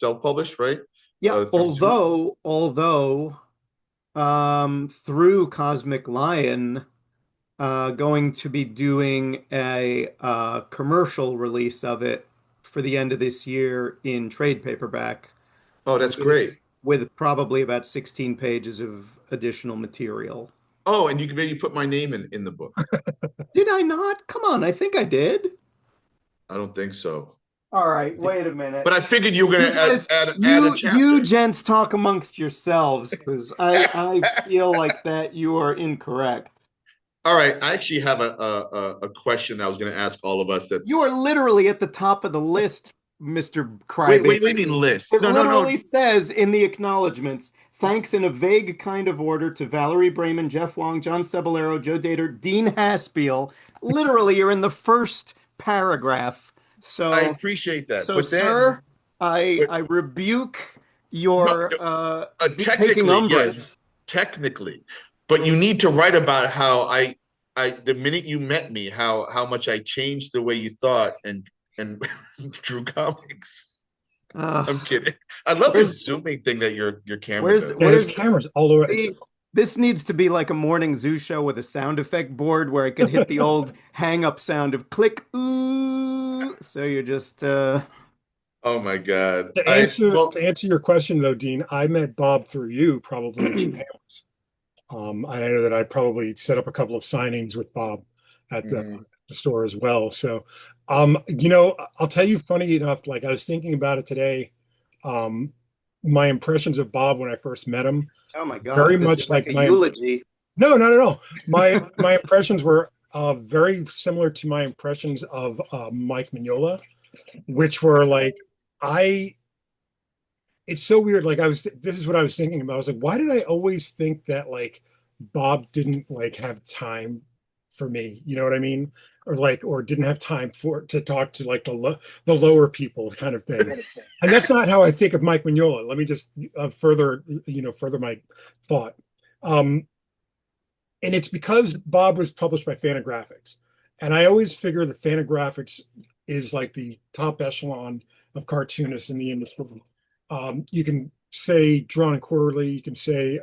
self-published, right? Yeah. Through Zoom. Although, through Cosmic Lion, going to be doing a commercial release of it for the end of this year in trade paperback, Oh, uh, that's with great. with probably about 16 pages of additional material. Oh, and you can maybe put my name in the book. Did I not? Come on, I think I did. I don't think so. All right, wait a But minute. I figured you were going You to add, guys, add a you chapter. gents talk amongst yourselves because I feel like that you are incorrect. All right, I actually have a question I was going to ask all of us. You That's are literally at the top of the list, Mr. wait, Crybaby. in list. It No. literally says in the acknowledgments, thanks in a vague kind of order to Valerie Brayman, Jeff Wong, John Cebollero, Joe Dater, Dean Haspiel. Literally, you're in the first paragraph. I So, appreciate that, so, but then, sir, I but I rebuke no, your taking technically, yes. umbrage. technically, but you need to write about how the minute you met me, how much I changed the way you thought and drew comics. I'm Ugh. kidding. I love Where's this zooming thing that your camera where's does. Yeah, his where's camera's all over. It's see, this needs to be like a morning zoo show with a sound effect board where I could hit the old hang up sound of click ooh. So you're just Oh my God. to I answer well, to answer your question though, Dean. I met Bob through you probably through Hamlin's. I know that I probably set up a couple of signings with Bob at mhm. the store as well. So, I'll tell you, funny enough, like I was thinking about it today. Um, my impressions of Bob when I first met him, oh my very God, this is much like like a my eulogy. no, no, no, no. My impressions were very similar to my impressions of Mike Mignola, which were like I. It's so weird. Like this is what I was thinking about. I was like, why did I always think that like Bob didn't like have time for me? You know what I mean? Or like, or didn't have time for to talk to like the lower people kind of thing. And that's not how I think of Mike Mignola. Let me just further my thought. Um, and it's because Bob was published by Fantagraphics, and I always figure that Fantagraphics is like the top echelon of cartoonists in the industry. You can say Drawn and Quarterly, you can say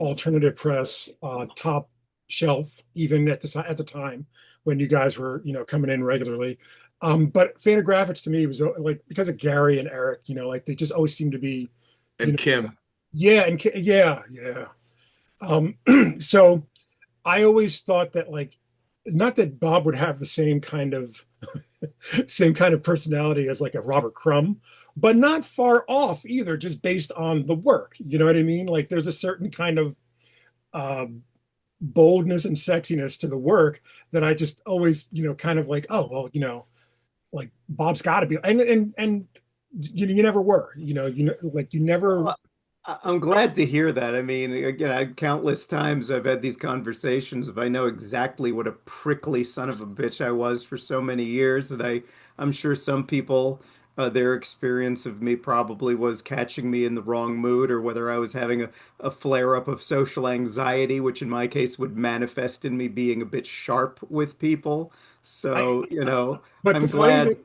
alternative press, top shelf, even at the time when you guys were coming in regularly. But Fantagraphics to me was like because of Gary and Eric, like they just always seem to be, you And know, Kim. yeah, yeah. Um, so I always thought that like not that Bob would have the same kind of personality as like a Robert Crumb, but not far off either, just based on the work. You know what I mean? Like there's a certain kind of uh, boldness and sexiness to the work that I just always, kind of like, oh well, like Bob's got to be, and you never were, like you never. Well, I'm glad to hear that. I mean, again, countless times I've had these conversations if I know exactly what a prickly son of a bitch I was for so many years, and I'm sure some people, their experience of me probably was catching me in the wrong mood, or whether I was having a flare-up of social anxiety, which in my case would manifest in me being a bit sharp with people. I, So, but the I'm funny glad. thing,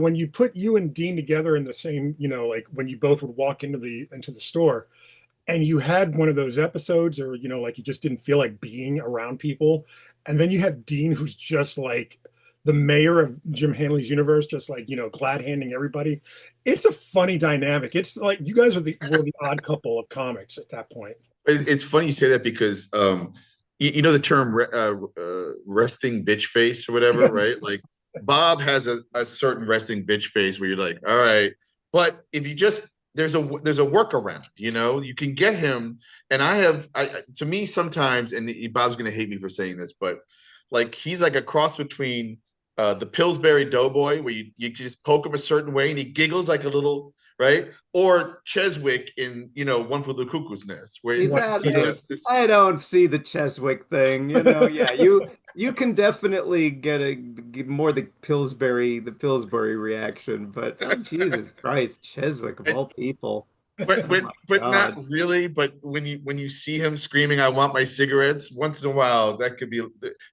when you put you and Dean together in the same, like when you both would walk into the store, and you had one of those episodes, or like you just didn't feel like being around people, and then you have Dean, who's just like the mayor of Jim Hanley's universe, just like glad handing everybody. It's a funny dynamic. It's like you guys were the odd couple of comics at that point. It's funny you say that because you know the term resting bitch face or whatever, Yes. right? Like Bob has a certain resting bitch face where you're like, all right, but if you just there's a workaround, you can get him. And to me sometimes, and Bob's gonna hate me for saying this, but like he's like a cross between the Pillsbury Doughboy, where you just poke him a certain way and he giggles like a little, right? Or Cheswick in One for the Cuckoo's Nest, where See Right. that he's Yeah. just this. I don't see the Cheswick thing, Yeah, you can definitely get more the Pillsbury reaction, but oh Jesus Christ, Cheswick of all people. But Oh but my but not God. really. But when you see him screaming, "I want my cigarettes," once in a while, that could be.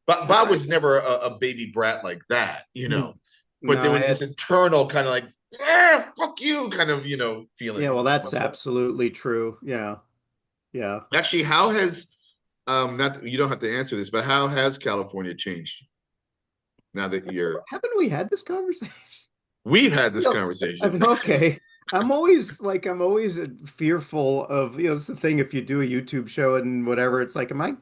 But Bob I, was never a baby brat like that. But no, there was this internal kind of like, "fuck you," kind of yeah, feeling well, that's once in a absolutely true. Yeah. Yeah. while. Actually, how has not you don't have to answer this, but how has California changed now that you're? Haven't we had this conversation? We've had this No, I conversation. mean, okay. I'm always fearful of, it's the thing if you do a YouTube show and whatever, it's like, am I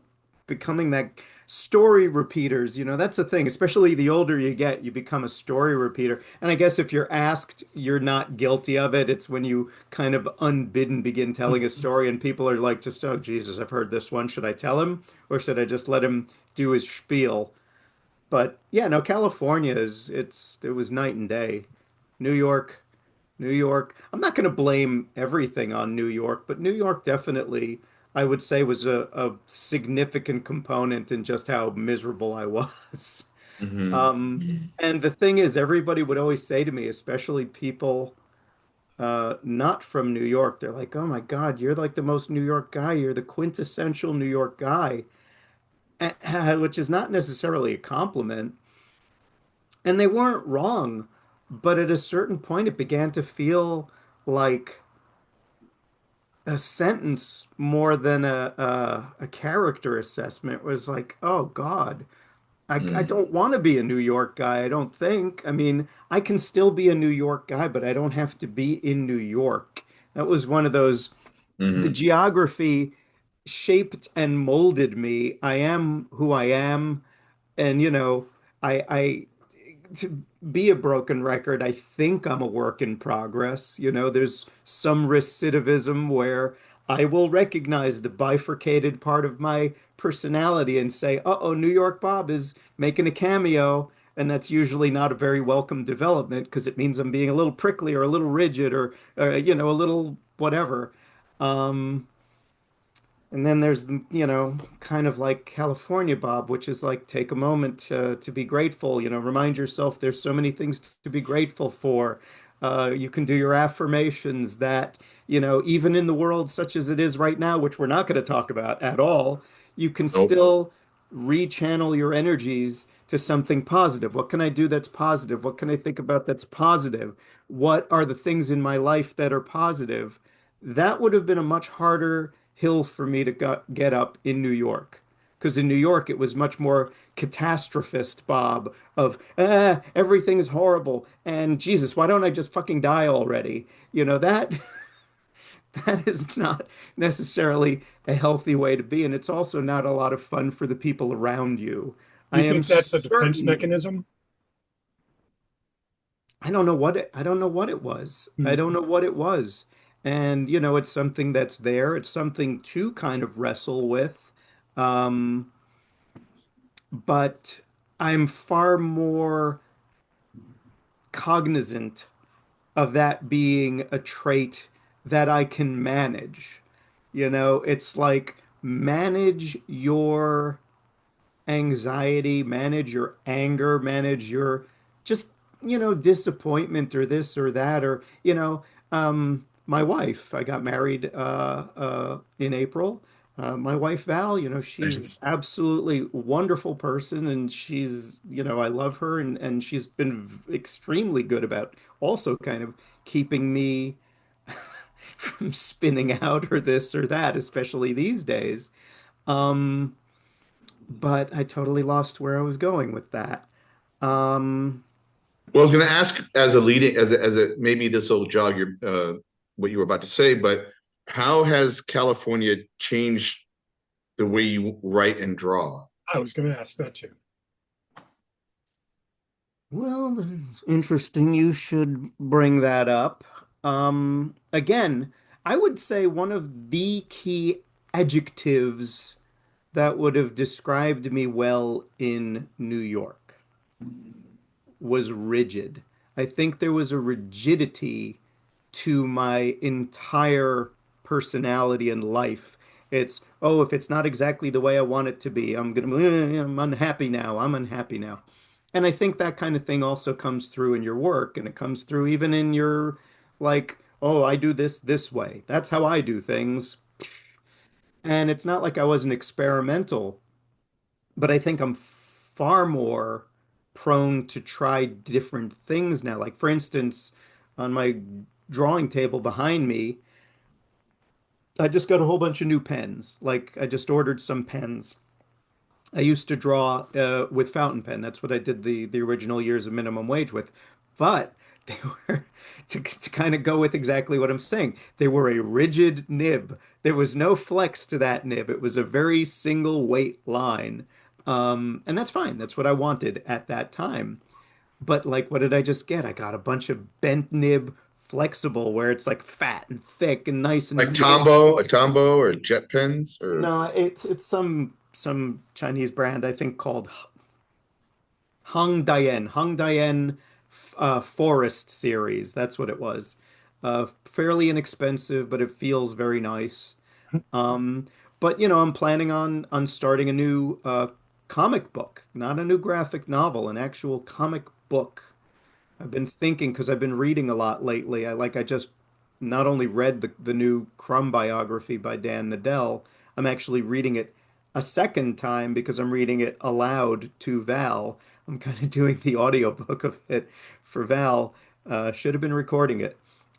becoming that story repeaters? That's the thing, especially the older you get, you become a story repeater. And I guess if you're asked, you're not guilty of it. It's when you kind of unbidden begin telling a story and people are like, just, oh, Jesus, I've heard this one. Should I tell him or should I just let him do his spiel? But yeah, no, California it was night and day. New York. New York. I'm not going to blame everything on New York, but New York definitely, I would say, was a significant component in just how miserable I was. Hmm. Um, and the thing is, everybody would always say to me, especially people. not from New York. They're like, "Oh my God, you're like the most New York guy. You're the quintessential New York guy," which is not necessarily a compliment. And they weren't wrong, but at a certain point, it began to feel like a sentence more than a character assessment. It was like, oh God, I Mm, don't want to be a New York guy, I don't think. I mean, I can still be a New York guy, but I don't have to be in New York. That was one of those, the hmm. geography shaped and molded me. I am who I am. And, I to be a broken record, I think I'm a work in progress. There's some recidivism where I will recognize the bifurcated part of my personality and say, uh-oh, New York Bob is making a cameo. And that's usually not a very welcome development because it means I'm being a little prickly or a little rigid or a little whatever. Um, and then there's the kind of like California Bob, which is like take a moment to be grateful, remind yourself there's so many things to be grateful for. You can do your affirmations that, even in the world such as it is right now, which we're not going to talk about at all, you can Nope. still rechannel your energies to something positive. What can I do that's positive? What can I think about that's positive? What are the things in my life that are positive? That would have been a much harder hill for me to get up in New York. Because in New York, it was much more catastrophist Bob of, everything is horrible. And Jesus, why don't I just fucking die already? That that is not necessarily a healthy way to be. And it's also not a lot of fun for the people around you. Do I you am think that's a defense certain mechanism? I don't know what it was. I Hmm. don't know what it was. And it's something that's there. It's something to kind of wrestle with. Um, but I'm far more cognizant of that being a trait that I can manage. It's like manage your anxiety, manage your anger, manage your just, disappointment or this or that, or, my wife, I got married in April. My wife Val, she's Congratulations. absolutely wonderful person and I love her and she's been extremely good about also kind of keeping me from spinning out or this or that, especially these days. Um, but I totally lost where I was going with that. Um, Well, I was going to ask as a leading, as a maybe this will jog your what you were about to say, but how has California changed the way you write and draw? I was going to ask that too. well, it's interesting. You should bring that up. Again, I would say one of the key adjectives that would have described me well in New York was rigid. I think there was a rigidity to my entire personality and life. It's, oh, if it's not exactly the way I want it to be, I'm unhappy now. I'm unhappy now. And I think that kind of thing also comes through in your work and it comes through even in your, like, oh, I do this way. That's how I do things. And it's not like I wasn't experimental, but I think I'm far more prone to try different things now. Like, for instance, on my drawing table behind me, I just got a whole bunch of new pens. Like, I just ordered some pens. I used to draw with fountain pen. That's what I did the original years of minimum wage with. But they were to kind of go with exactly what I'm saying. They were a rigid nib. There was no flex to that nib. It was a very single weight line. And that's fine. That's what I wanted at that time. But like, what did I just get? I got a bunch of bent nib flexible where it's like fat and thick and nice and Like V8. Tombow or Jet Pens or No, it's some Chinese brand I think called Hung Diane Forest series. That's what it was. Fairly inexpensive, but it feels very nice. Um, but I'm planning on starting a new comic book, not a new graphic novel, an actual comic book. I've been thinking because I've been reading a lot lately. I just not only read the new Crumb biography by Dan Nadell, I'm actually reading it a second time because I'm reading it aloud to Val. I'm kind of doing the audiobook of it for Val. Should have been recording it.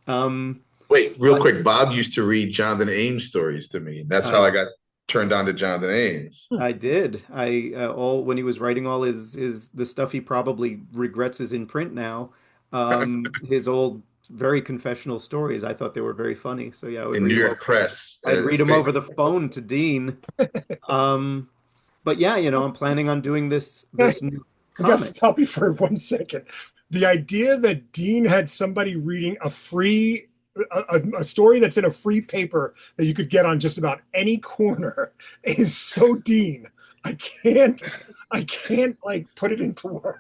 Um, Wait, real but quick. Bob used to read Jonathan Ames stories to me. That's how I I got turned on to Jonathan Ames. Hmm. I did. I all when he was writing all his the stuff he probably regrets is in print now. His old very confessional stories. I thought they were very funny. So yeah, I would In New read him York over. Press. I'd read him over the phone to Dean. Um, but yeah, I'm planning on doing this new I got to comic. stop you for 1 second. The idea that Dean had somebody reading a story that's in a free paper that you could get on just about any corner is so Dean. I can't I can't like put it into words.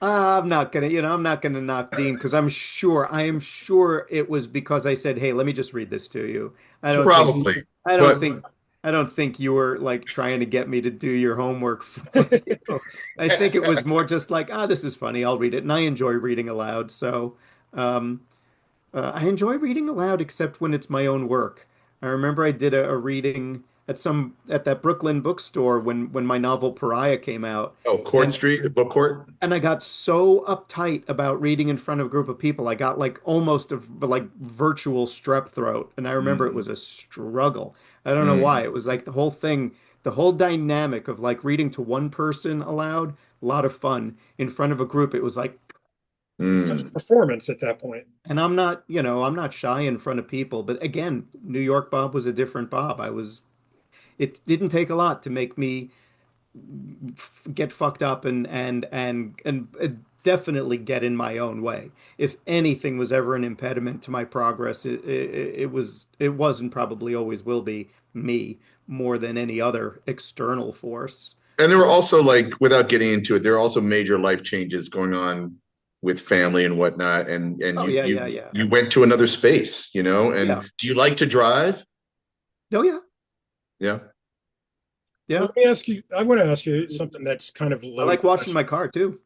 I'm not gonna knock Dean because I am sure it was because I said, "Hey, let me just read this to you." I don't think, Probably. I don't But think, I don't think you were like trying to get me to do your homework for you. I think it was more just like, this is funny. I'll read it, and I enjoy reading aloud. So, um, I enjoy reading aloud, except when it's my own work. I remember I did a reading at that Brooklyn bookstore when my novel Pariah came out, oh, Court and Street, Book Court. and I got so uptight about reading in front of a group of people. I got like almost a like virtual strep throat. And I remember it Mm, was a struggle. I don't know why. mm, It was like the whole thing, the whole dynamic of like reading to one person aloud, a lot of fun. In front of a group, it was like, Just mm. performance at that point. and I'm not shy in front of people. But again, New York Bob was a different Bob. It didn't take a lot to make me get fucked up and definitely get in my own way. If anything was ever an impediment to my progress, it was and probably always will be me more than any other external force. And there were also like, without getting into it, there are also major life changes going on with family and whatnot. And Oh you yeah, you yeah, yeah, you went to another space, you know. And yeah. do you like to drive? Oh yeah, Yeah. Well, yeah. let me ask you, I want to ask you something that's kind of a I loaded like washing question. my car too.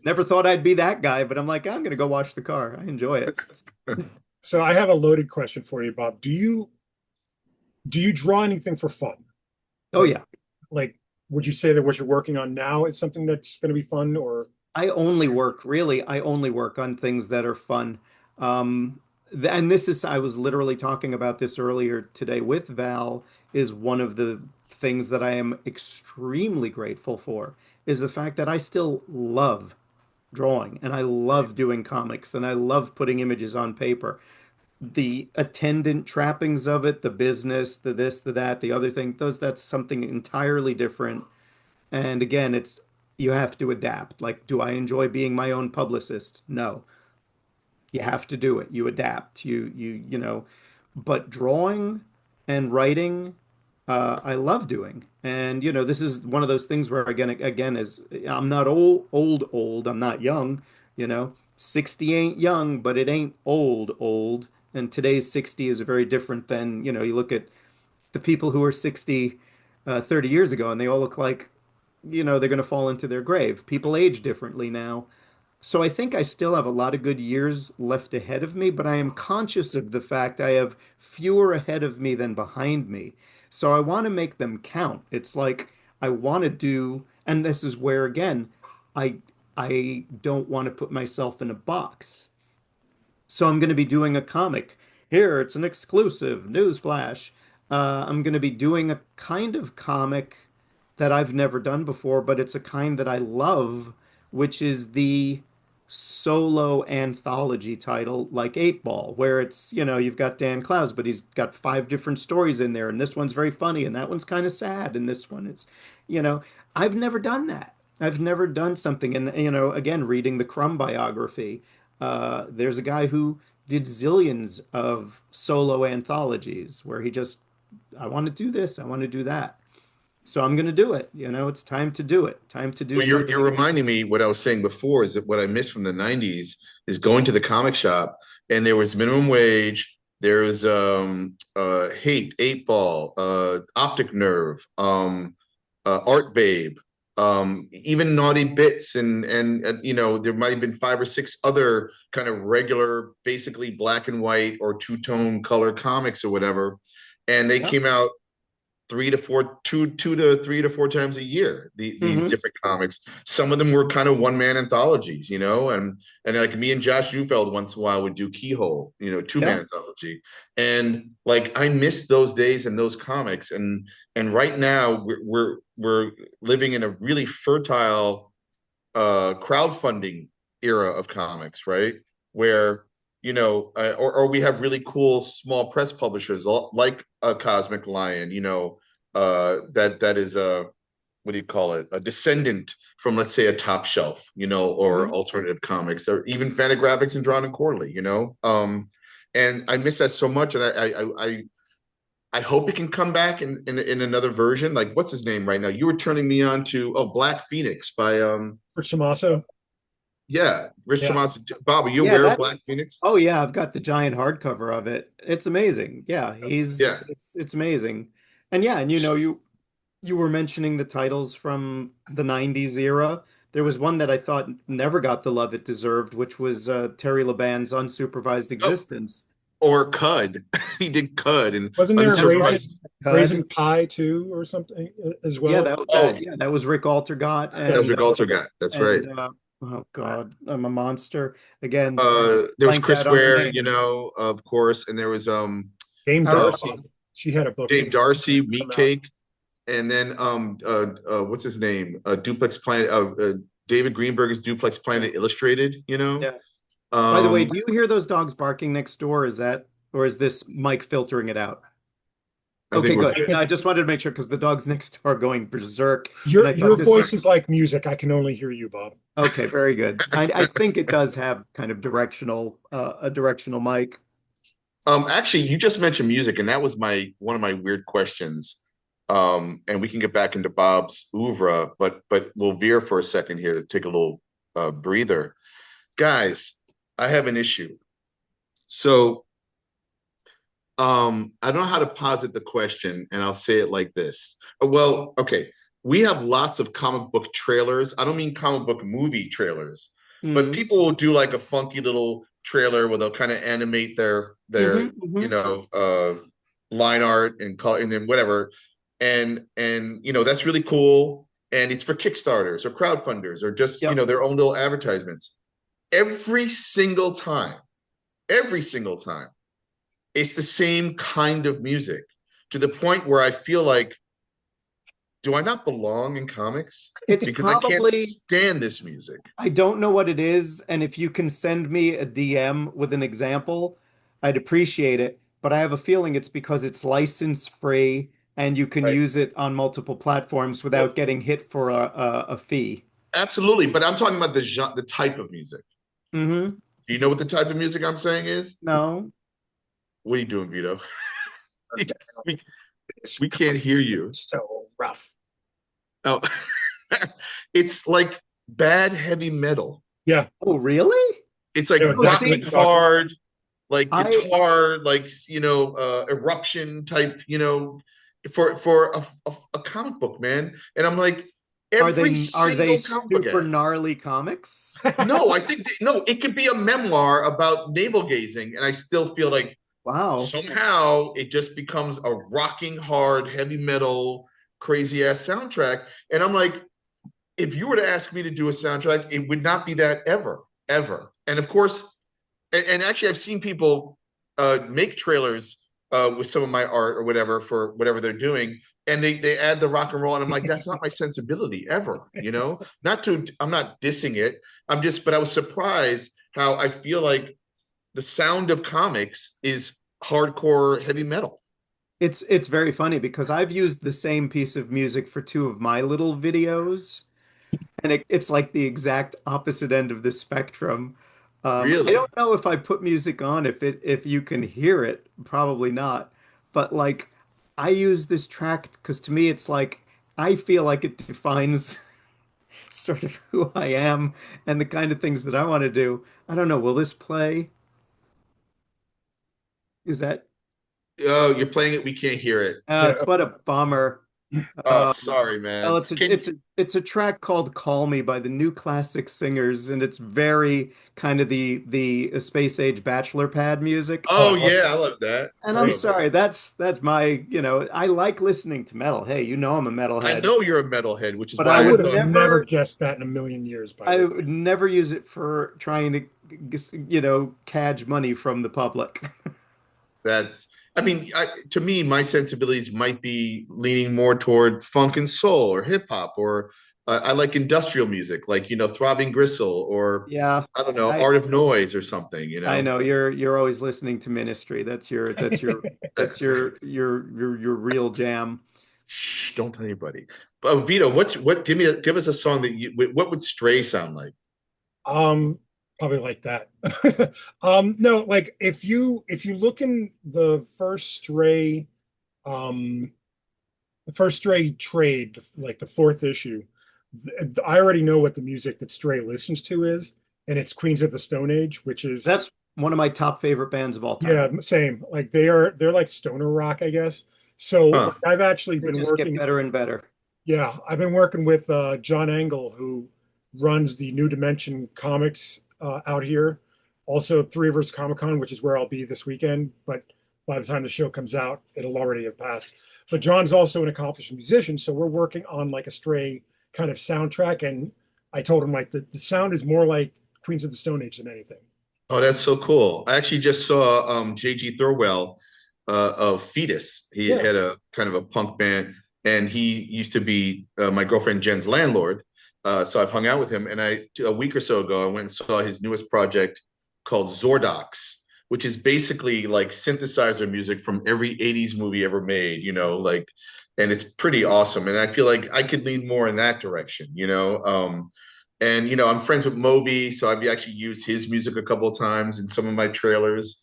Never thought I'd be that guy, but I'm like, I'm gonna go wash the car. I enjoy it. So I have a loaded question for you, Bob. Do you draw anything for fun? Oh Like yeah. like would you say that what you're working on now is something that's going to be fun or I only work on things that are fun. And I was literally talking about this earlier today with Val, is one of the things that I am extremely grateful for is the fact that I still love drawing and I love doing comics and I love putting images on paper. The attendant trappings of it, the business, the this, the that, the other thing, that's something entirely different. And again, it's you have to adapt. Like, do I enjoy being my own publicist? No. You have to do it. You adapt. But drawing and writing, I love doing. And this is one of those things where again, is I'm not old. I'm not young. 60 ain't young, but it ain't old. And today's 60 is very different than, you look at the people who were 60 30 years ago, and they all look like they're going to fall into their grave. People age differently now. So I think I still have a lot of good years left ahead of me, but I am conscious of the fact I have fewer ahead of me than behind me. So I want to make them count. It's like I want to do, and this is where again, I I don't want to put myself in a box. So I'm going to be doing a comic. Here, it's an exclusive newsflash. I'm going to be doing a kind of comic that I've never done before, but it's a kind that I love, which is the solo anthology title, like Eight Ball, where it's, you've got Dan Clowes, but he's got five different stories in there, and this one's very funny, and that one's kind of sad, and this one is, you know, I've never done that. I've never done something, and again, reading the Crumb biography, there's a guy who did zillions of solo anthologies where he just, I want to do this, I want to do that. So I'm going to do it. It's time to do it. Time to do Well, you're something. reminding me what I was saying before is that what I missed from the 90s is going to the comic shop and there was minimum wage, there was Hate, Eight Ball, Optic Nerve, Art Babe, even Naughty Bits there might have been five or six other kind of regular, basically black and white or two-tone color comics or whatever, and they Yeah. came out two to three to four times a year. These Hmm. different comics. Some of them were kind of one man anthologies, and like me and Josh Neufeld once in a while would do Keyhole, two man Yeah. anthology, and like I miss those days and those comics, and right now we're living in a really fertile crowdfunding era of comics, right? Where or we have really cool small press publishers like Cosmic Lion, that is a what do you call it? A descendant from, let's say, a Top Shelf, or Hmm. alternative comics, or even Fantagraphics and Drawn and Quarterly. And I miss that so much, and I hope it can come back in another version. Like, what's his name right now? You were turning me on to Black Phoenix by Rich Tommaso. yeah, Rich Yeah. Tomas. Bob, are you Yeah, aware of that. Black Phoenix? Oh yeah, I've got the giant hardcover of it. It's amazing. Yeah, he's Yeah. it's amazing. And yeah, and you were mentioning the titles from the 90s era. There was one that I thought never got the love it deserved, which was Terry Laban's Unsupervised Oh, Existence. or Cud. He did Cud and Wasn't there Never read Unsupervised. Raisin Cud. Pie too, or something as Yeah, well? Oh, that was Rick Altergott Yeah. that was Rick Altergat. That's right. oh God, I'm a monster again. There was Blanked Chris out on the Ware, name. of course, and there was Dame Harold. uh Darcy. She had a book Dave Darcy, Meat come out. Cake, and then what's his name? Duplex Planet. David Greenberg's Duplex Yeah, Planet Illustrated. yeah. By the way, Um, do you hear those dogs barking next door? Or is this Mike filtering it out? I think Okay, we're good. I good. No, I think just wanted to make sure because the dogs next door are going berserk, and your I thought this voice is is like music. I can only hear you, Bob. okay. Very good. I think it does have kind of a directional mic. Actually, you just mentioned music, and that was my one of my weird questions. And we can get back into Bob's oeuvre, but we'll veer for a second here to take a little breather. Guys, I have an issue. So, I don't know how to posit the question, and I'll say it like this. Well, okay, we have lots of comic book trailers. I don't mean comic book movie trailers, but Mm. people will do like a funky little trailer where they'll kind of animate their Hmm. Hmm. line art and color and then whatever, and that's really cool. And it's for Kickstarters or crowdfunders or just Yep. their own little advertisements. Every single time, every single time it's the same kind of music to the point where I feel like, do I not belong in comics? It's Because I can't probably stand this music. I don't know what it is, and if you can send me a DM with an example, I'd appreciate it. But I have a feeling it's because it's license free and you can Right. use it on multiple platforms Well, without getting hit for a fee. absolutely, but I'm talking about the type of music. Hmm. Do you know what the type of music I'm saying is? No. What are you doing, Vito? we, It's we can't hear you. so rough. Oh, it's like bad heavy metal. Yeah. Oh, really? It's like I know Oh, exactly what rocking see, you're talking about. hard, like I guitar, like eruption type, for a comic book, man. And I'm like, every are they single comic book super ad. gnarly comics? No, I think no, it could be a memoir about navel gazing, and I still feel like Wow. somehow it just becomes a rocking hard, heavy metal, crazy ass soundtrack. And I'm like, if you were to ask me to do a soundtrack, it would not be that ever, ever. And of course, and actually, I've seen people make trailers with some of my art or whatever for whatever they're doing, and they add the rock and roll, and I'm like, that's not my sensibility ever, Not to, I'm not dissing it. But I was surprised how I feel like the sound of comics is hardcore heavy metal. It's very funny because I've used the same piece of music for two of my little videos. And it's like the exact opposite end of the spectrum. I Really? don't know if I put music on if you can hear it, probably not. But like I use this track because to me it's like I feel like it defines sort of who I am and the kind of things that I want to do. I don't know, will this play? Is that Oh, you're playing it. We can't hear it. Yeah. it's what a bummer. Oh, sorry, Well, man. Can it's a track called "Call Me" by the New Classic Singers, and it's very kind of the space age bachelor pad music. Oh, Oh I love yeah, that. I love that. And I I'm Great. love that. sorry, that's my, I like listening to metal. Hey, you know I'm a I metalhead, know you're a metalhead, which is but I why I would have thought never guessed that in a million years, by I the way. would never use it for trying to, cadge money from the public. that. I mean, to me, my sensibilities might be leaning more toward funk and soul or hip hop, or I like industrial music, like Throbbing Gristle, or Yeah, I don't know, I Art of Noise or something. I know you're always listening to Ministry. That's your real jam. Shh, don't tell anybody. But Vito, give us a song that what would Stray sound like? Um, Probably like that. No, like if you look in um, the first Stray trade, like the fourth issue, I already know what the music that Stray listens to is, and it's Queens of the Stone Age, which is That's one of my top favorite bands of all time. yeah, same. Like they're like stoner rock, I guess. So Huh. like I've actually They been just get working. better and better. Yeah, I've been working with John Engel, who runs the New Dimension Comics out here. Also, Three Rivers Comic Con, which is where I'll be this weekend. But by the time the show comes out, it'll already have passed. But John's also an accomplished musician, so we're working on like a Stray kind of soundtrack. And I told him like the sound is more like Queens of the Stone Age than anything. Oh, that's so cool. I actually just saw JG Thirlwell of Fetus. He Yeah, had a kind of a punk band, and he used to be my girlfriend Jen's landlord. So I've hung out with him, and a week or so ago I went and saw his newest project called Zordox, which is basically like synthesizer music from every 80s movie ever made, like, and it's pretty awesome. And I feel like I could lean more in that direction. And I'm friends with Moby, so I've actually used his music a couple of times in some of my trailers.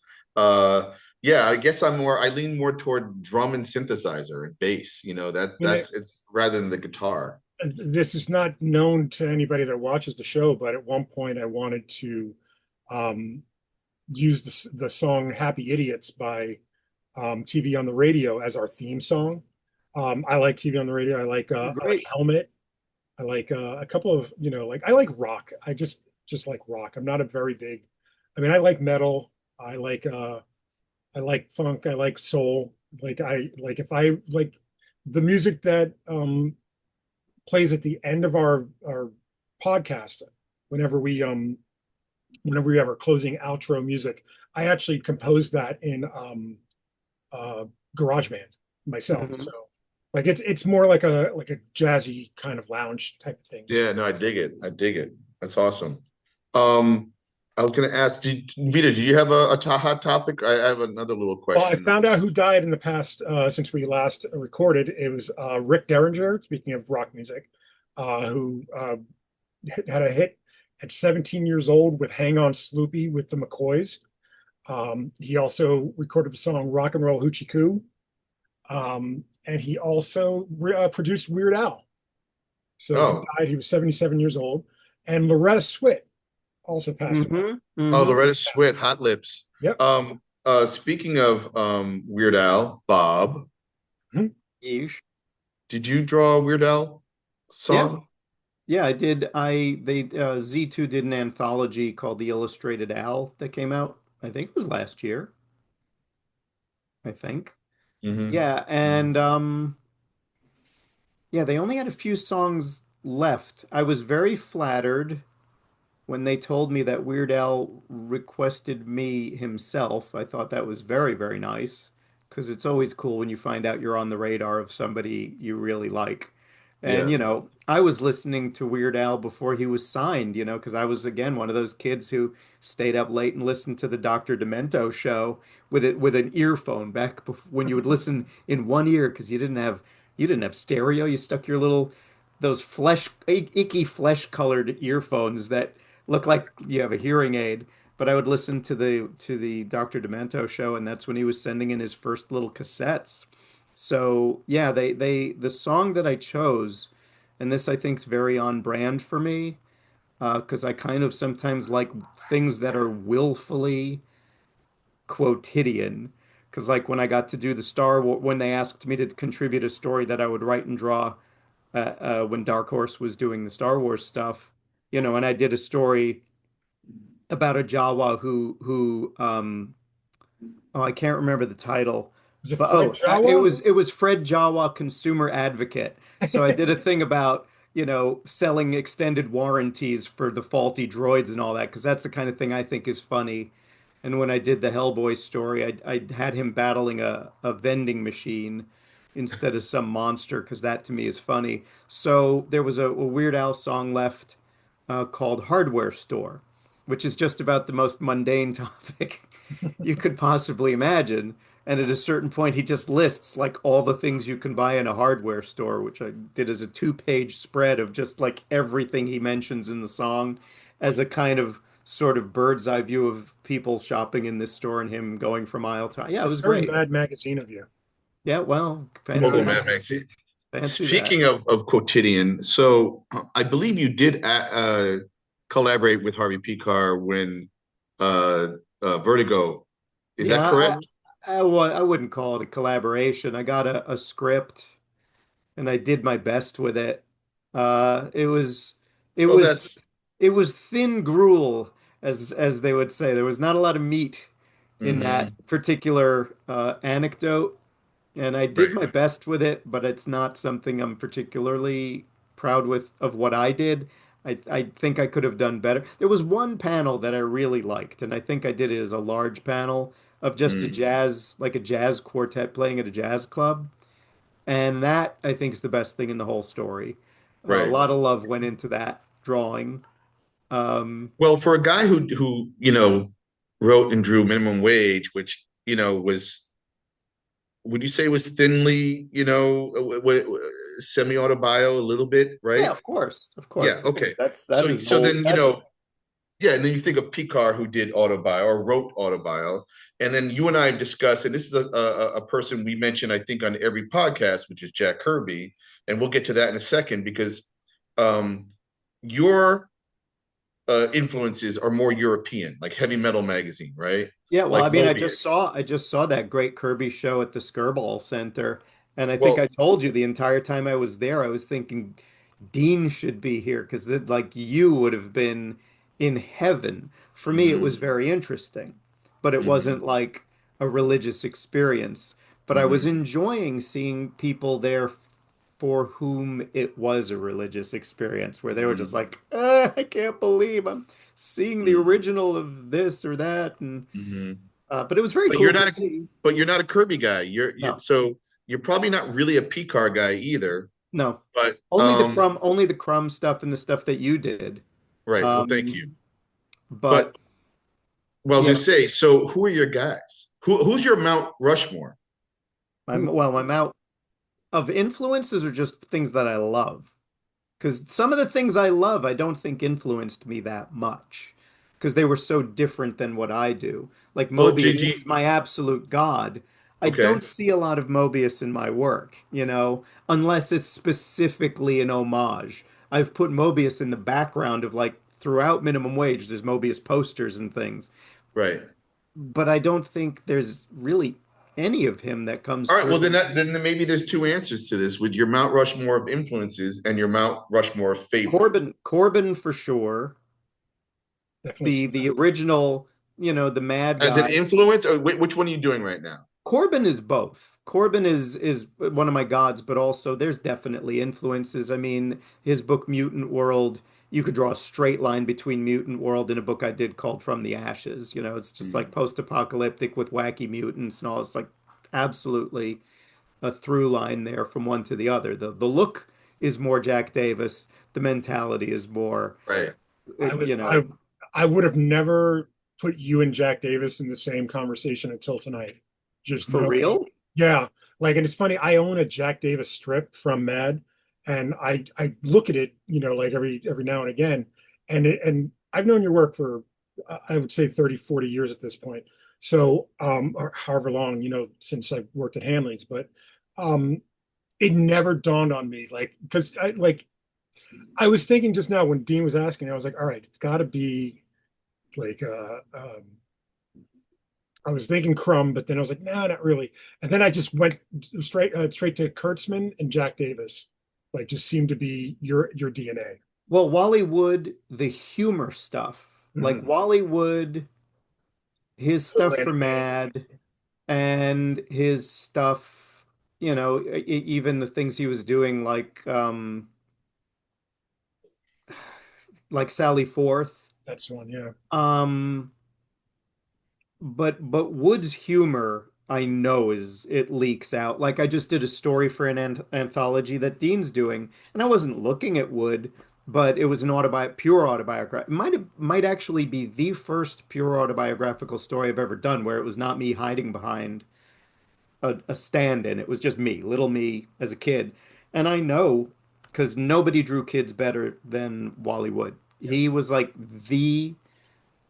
Yeah, I guess I lean more toward drum and synthesizer and bass. I mean, It's rather than the guitar. this is not known to anybody that watches the show, but at one point I wanted to um, use the song "Happy Idiots" by TV on the Radio as our theme song. I like TV on the radio. I like Great. Helmet. I like a couple of like I like rock. I just like rock. I'm not a very big. I mean, I like metal. I like funk. I like soul. Like I like if I like the music that plays at the end of our podcast whenever we have our closing outro music. I actually composed that in uh GarageBand myself. Mhm. So like it's more like a jazzy kind of lounge type of thing. So Yeah, no, I dig it. I dig it. That's awesome. Um, I was gonna ask, Vita, do you have a hot topic? I have another little well, I question. found out who died in the past since we last recorded. It was Rick Derringer, speaking of rock music, who had a hit at 17 years old with Hang On Sloopy with the McCoys. He also recorded the song Rock and Roll Hoochie Coo. And he also produced Weird Al. So he Oh, died, he was 77 years old. And Loretta Swit also passed away. Hmm. oh, Hmm. Loretta Swit, Hot Lips. Yep. Speaking of Weird Al, Bob, Mhm. Yeesh. did you draw a Weird Al Yeah. song? Yeah, I did. Z2 did an anthology called The Illustrated Al that came out. I think it was last year. I think. Mm-hmm. Yeah, and yeah, they only had a few songs left. I was very flattered when they told me that Weird Al requested me himself. I thought that was very, very nice because it's always cool when you find out you're on the radar of somebody you really like. And, Yeah. I was listening to Weird Al before he was signed, because I was, again, one of those kids who stayed up late and listened to the Dr. Demento show with an earphone back before, when you would listen in one ear because you didn't have stereo. You stuck your little those icky flesh colored earphones that look like you have a hearing aid. But I would listen to the Dr. Demento show, and that's when he was sending in his first little cassettes. So yeah, the song that I chose, and this I think is very on brand for me, because I kind of sometimes like things that are willfully quotidian. Because like when I got to do the Star Wars, when they asked me to contribute a story that I would write and draw when Dark Horse was doing the Star Wars stuff, and I did a story about a Jawa who oh, I can't remember the title, Was it but Fred it Jawa? was Fred Jawa, consumer advocate. So I did a thing about, selling extended warranties for the faulty droids and all that, because that's the kind of thing I think is funny. And when I did the Hellboy story, I had him battling a vending machine instead of some monster, because that to me is funny. So there was a Weird Al song left called Hardware Store, which is just about the most mundane topic you could possibly imagine. And at a certain point, he just lists like all the things you can buy in a hardware store, which I did as a two-page spread of just like everything he mentions in the song as a kind of sort of bird's eye view of people shopping in this store and him going from aisle to aisle. Yeah, it That's was very great. Mad Magazine of you. Yeah, well, You know, fancy Total I, Mad that. Max. Fancy that. Speaking of quotidian, so I believe you did collaborate with Harvey Pekar when uh, Vertigo. Is that Yeah, correct? I wouldn't call it a collaboration. I got a script and I did my best with it. It was it Well, was that's. it was thin gruel, as they would say. There was not a lot of meat in that Hmm. particular anecdote, and I did Right. my best with it, but it's not something I'm particularly proud with of what I did. I think I could have done better. There was one panel that I really liked, and I think I did it as a large panel of just Mm, like a jazz quartet playing at a jazz club. And that I think is the best thing in the whole story. A right. lot of love went into that drawing. Um, Well, for a guy who wrote and drew Minimum Wage, which was, would you say, was thinly, semi-autobio a little bit, yeah, right? of Yeah. course. Okay. That is So bold. then That's yeah, and then you think of Picard who did autobio or wrote autobio, and then you and I discussed, and this is a person we mention, I think, on every podcast, which is Jack Kirby, and we'll get to that in a second because um, your influences are more European, like Heavy Metal Magazine, right? yeah. Well, Like I mean, Mobius. I just saw that great Kirby show at the Skirball Center, and I think I Well, told you the entire time I was there, I was thinking Dean should be here because like you would have been in heaven. For me, it was mm-hmm, very interesting, but it mm-hmm, wasn't like a religious experience. But I was mm-hmm, enjoying seeing people there for whom it was a religious experience, where they were just like, I can't believe I'm seeing the original of this or that, and mm-hmm. but it was very But cool to see. you're not a Kirby guy. No, So you're probably not really a Picard guy either. no, But only the crumb stuff and the stuff that you did. right. Well, thank you. Um, but But well, I was yeah, gonna say, so who are your guys? Who's your Mount Rushmore? I'm out of influences or just things that I love. Because some of the things I love, I don't think influenced me that much because they were so different than what I do. Like Well, Mobius JG. is my absolute god. I Okay. don't see a lot of Mobius in my work, unless it's specifically an homage. I've put Mobius in the background of like throughout Minimum Wage, there's Mobius posters and things, Right. but I don't think there's really any of him that comes All right. Well, through. then maybe there's two answers to this with your Mount Rushmore of influences and your Mount Rushmore of favorite. Corbin for sure. definitely The cement. original, the mad As an guy. influence, or which one are you doing right now? Corbin is both. Corbin is one of my gods, but also there's definitely influences. I mean, his book Mutant World, you could draw a straight line between Mutant World and a book I did called From the Ashes. It's just like Hmm. post-apocalyptic with wacky mutants and all. It's like absolutely a through line there from one to the other. The look is more Jack Davis. The mentality is more, Right. I was you know, I would have never put you and Jack Davis in the same conversation until tonight. Just for knowing, real. yeah. Like, and it's funny. I own a Jack Davis strip from Mad, and I look at it, like every now and again, and I've known your work for I would say 30, 40 years at this point. So, or however long, since I've worked at Hanley's, but um, it never dawned on me, like, because I was thinking just now when Dean was asking, I was like, all right, it's got to be like I was thinking Crumb, but then I was like, no, not really. And then I just went straight to Kurtzman and Jack Davis. Like, just seemed to be your DNA. Well, Wally Wood, the humor stuff, like Mhm. Wally Wood, his stuff for Atlantic Man. Mad and his stuff, even the things he was doing like Sally Forth. That's one, yeah. Um, but Wood's humor, I know is it leaks out. Like I just did a story for an anthology that Dean's doing, and I wasn't looking at Wood, but it was an pure autobiography. Might actually be the first pure autobiographical story I've ever done where it was not me hiding behind a stand-in. It was just me, little me as a kid. And I know because nobody drew kids better than Wally Wood. Yep. He was like the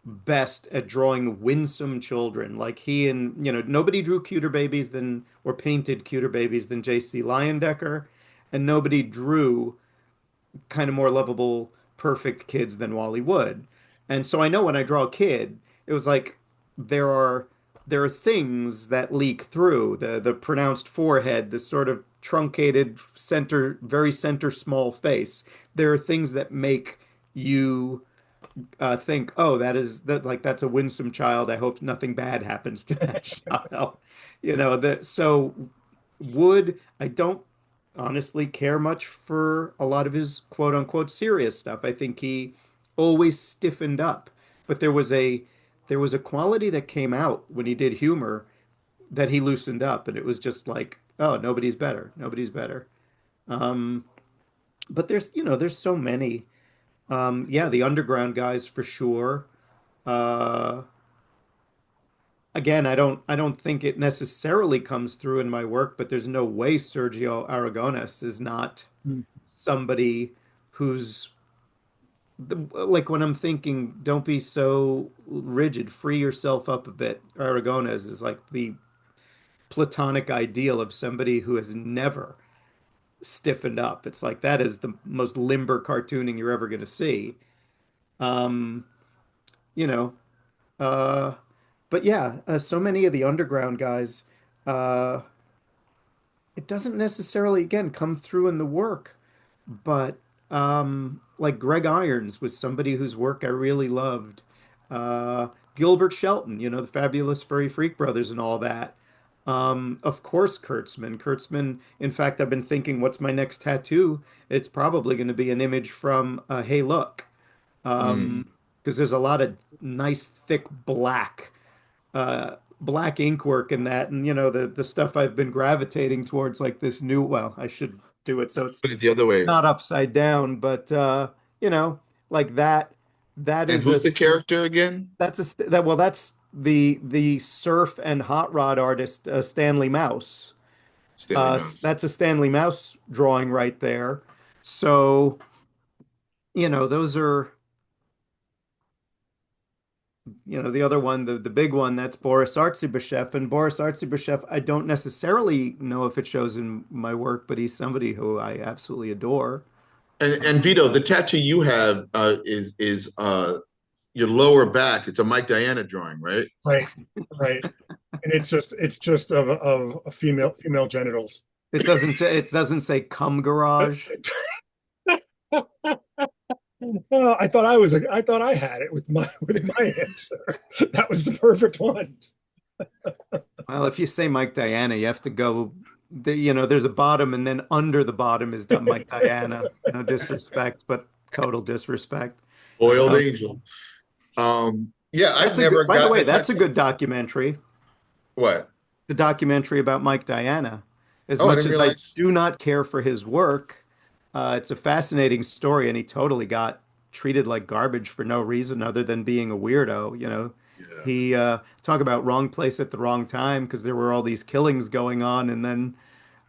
best at drawing winsome children. Like he and, nobody drew cuter babies than, or painted cuter babies than J.C. Leyendecker, and nobody drew kind of more lovable, perfect kids than Wally Wood. And so I know when I draw a kid, it was like there are there are things that leak through the pronounced forehead, the sort of truncated center, very center small face. There are things that make you think, oh, that's a winsome child. I hope nothing bad happens to that child. So Wood, I don't honestly care much for a lot of his quote unquote serious stuff. I think he always stiffened up, but there was a quality that came out when he did humor that he loosened up, and it was just like, oh, nobody's better, nobody's better. Um, but there's so many. Yeah, the underground guys for sure. Uh, Again, I don't think it necessarily comes through in my work, but there's no way Sergio Aragones is not Mm. somebody who's like when I'm thinking, don't be so rigid, free yourself up a bit. Aragones is like the platonic ideal of somebody who has never stiffened up. It's like that is the most limber cartooning you're ever going to see. Um, you know, uh, but yeah, so many of the underground guys, uh, it doesn't necessarily, again, come through in the work, but like Greg Irons was somebody whose work I really loved. Gilbert Shelton, the Fabulous Furry Freak Brothers and all that. Of course, Kurtzman. Kurtzman, in fact, I've been thinking, what's my next tattoo? It's probably going to be an image from Hey Look, Mm. because there's a lot of nice, thick black ink work in that, and the stuff I've been gravitating towards, like this new. Well, I should do it so it's Put it the other way. not upside down, but you know, like that. That And is a who's the character again? that's a that well, that's the surf and hot rod artist Stanley Mouse. Stanley Mouse. That's a Stanley Mouse drawing right there. So those are the other one, the big one, that's Boris Artsybashev. And Boris Artsybashev, I don't necessarily know if it shows in my work, but he's somebody who I absolutely adore. And Vito, the tattoo you have is your lower back. It's a Mike Diana drawing, right? Right, right. And it's just of a female genitals. It doesn't say "cum garage." I thought I had it with my answer. That was the perfect one. Well, if you say Mike Diana, you have to go. There's a bottom, and then under the bottom is Mike Diana. No disrespect, but total disrespect. Boiled Um, Angel. Yeah, I've that's a good. never By the gotten way, a that's a tattoo. good documentary. What? The documentary about Mike Diana. As Oh, I much didn't as I realize. do not care for his work, it's a fascinating story, and he totally got treated like garbage for no reason other than being a weirdo. Yeah. He talk about wrong place at the wrong time because there were all these killings going on, and then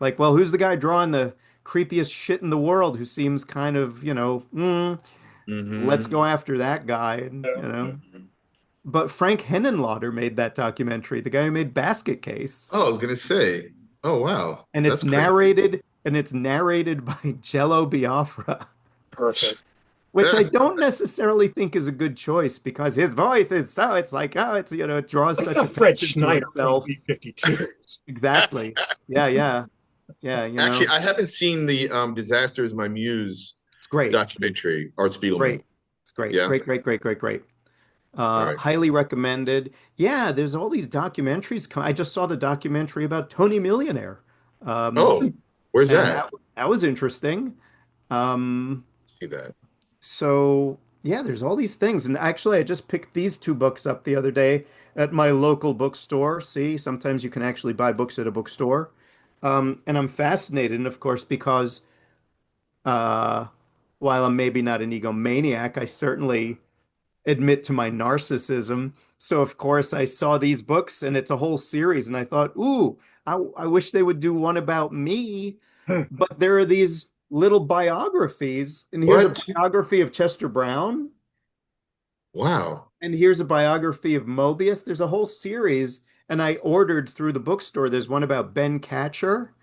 like, well, who's the guy drawing the creepiest shit in the world who seems kind of, let's Hmm. go after that guy, and Hmm. But Frank Henenlotter made that documentary, the guy who made Basket Case. Oh, I was gonna say. Oh, wow, And it's that's crazy. narrated by Jello Biafra. Perfect. which I don't necessarily think is a good choice because his voice is so, it's like, oh, it's, it draws It's such not Fred attention to Schneider from itself. B-52s. Exactly. Yeah, yeah, yeah, Actually, I haven't seen the Disaster is My Muse it's great. documentary, Art Spiegelman. Great. It's great. Yeah. Great, great, great, great, great. All right. Highly recommended. Yeah, there's all these documentaries. I just saw the documentary about Tony Millionaire. Um, Oh, where's and that? that was interesting. Um, See that. so yeah, there's all these things. And actually, I just picked these two books up the other day at my local bookstore. See, sometimes you can actually buy books at a bookstore. And I'm fascinated, and of course, because uh, while I'm maybe not an egomaniac, I certainly admit to my narcissism. So of course I saw these books and it's a whole series and I thought, ooh, I wish they would do one about me. Hmm. But there are these little biographies, and here's a What? biography of Chester Brown, Wow. and here's a biography of Mobius. There's a whole series, and I ordered through the bookstore. There's one about Ben Catcher,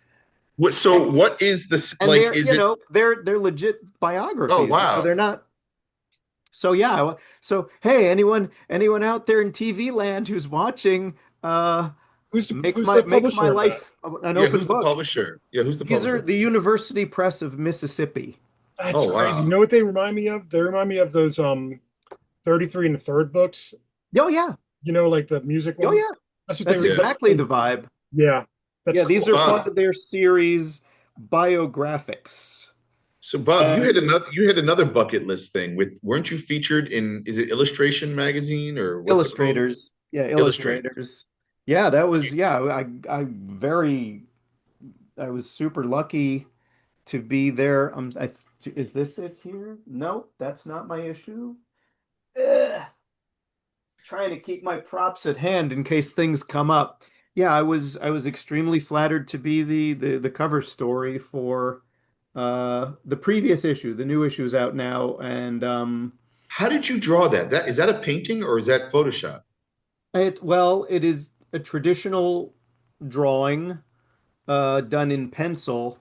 What, so what is this and like? they're, Is it? they're legit Oh, biographies. wow. They're not. So yeah, so hey, anyone out there in TV land who's watching, Who's the make my publisher of that? life an Yeah, open who's the book. publisher? Yeah, who's the These are publisher? the University Press of Mississippi. That's Oh, crazy. You wow. know what they remind me of? They remind me of those 33 and the third books. Oh yeah, You know, like the music oh one. yeah, That's what they that's were. Yeah. exactly the vibe. Yeah, that's Yeah, these cool. are part Bob. of their series biographics. So Bob, And you had another bucket list thing with weren't you featured in is it Illustration magazine or what's it called? illustrators, yeah, Illustrate. illustrators. Yeah, that was yeah. I was super lucky to be there. Is this it here? No, that's not my issue. Ugh. Trying to keep my props at hand in case things come up. Yeah, I was extremely flattered to be the cover story for the previous issue. The new issue is out now, and How did you draw that? That is that a painting or is that Photoshop? it is a traditional drawing done in pencil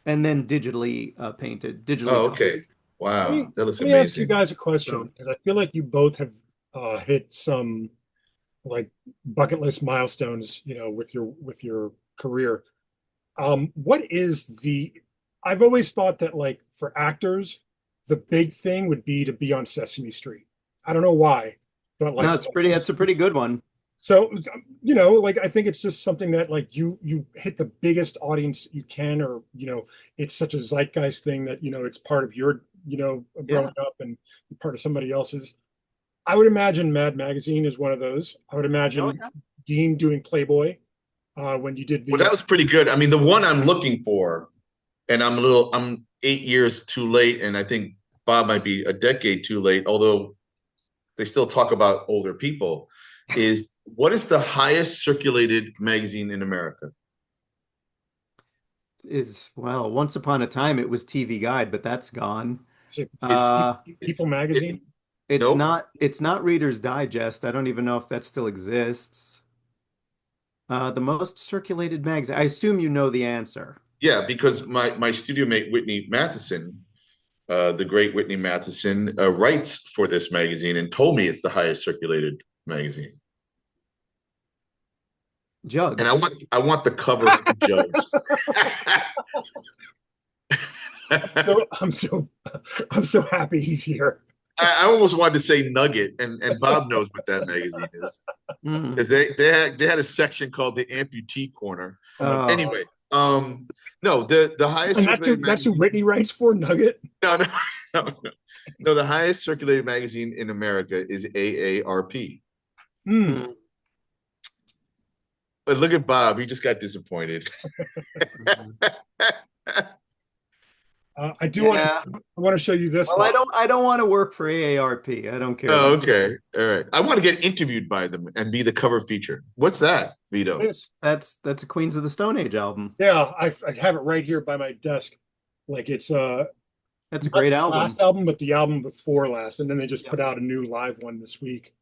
and then digitally painted, digitally Oh, colored. okay. Wow, that looks Let me ask you amazing. guys a question So because I feel like you both have hit some like bucket list milestones, you know, with your career. What is the? I've always thought that like for actors, the big thing would be to be on Sesame Street. I don't know why, but no, like Sesame it's a pretty good one. so, you know, like I think it's just something that like you hit the biggest audience you can, or you know, it's such a zeitgeist thing that you know it's part of your you know Yeah. growing up and part of somebody else's. I would imagine Mad Magazine is one of those. I would Oh imagine yeah. Dean doing Playboy when you did Well, the that was pretty good. I mean, the one I'm looking for, and I'm 8 years too late, and I think Bob might be a decade too late, although they still talk about older people, is what is the highest circulated magazine in America? Is well, once upon a time it was TV Guide, but that's gone. It's Uh, it's People it, Magazine. nope. it's not Reader's Digest. I don't even know if that still exists. The most circulated magazine. I assume you know the answer. Yeah, because my studio mate Whitney Matheson, the great Whitney Matheson, writes for this magazine and told me it's the highest circulated magazine. And Jugs. I want the cover from Jugs. So I'm so happy he's here. I almost wanted to say Nugget, and Bob knows what that magazine is Mm. because they had a section called the amputee corner. Oh my Uh, God. Anyway, no, the highest And circulated that's who magazine. Whitney writes for, Nugget. No, no, no, no, no. The highest circulated magazine in America is AARP. Hmm. mm, But look at Bob; he just got disappointed. mhm. I do want Yeah. I want to show you this, Well, Bob. I don't want to work for AARP. I don't care Oh, about okay, all right. I want to get interviewed by them and be the cover feature. What's that, Vito? This. that's a Queens of the Stone Age album. Yeah, I have it right here by my desk. Like it's That's a not great the last album. album, but the album before last, and then they just Yep. put out a new live one this week.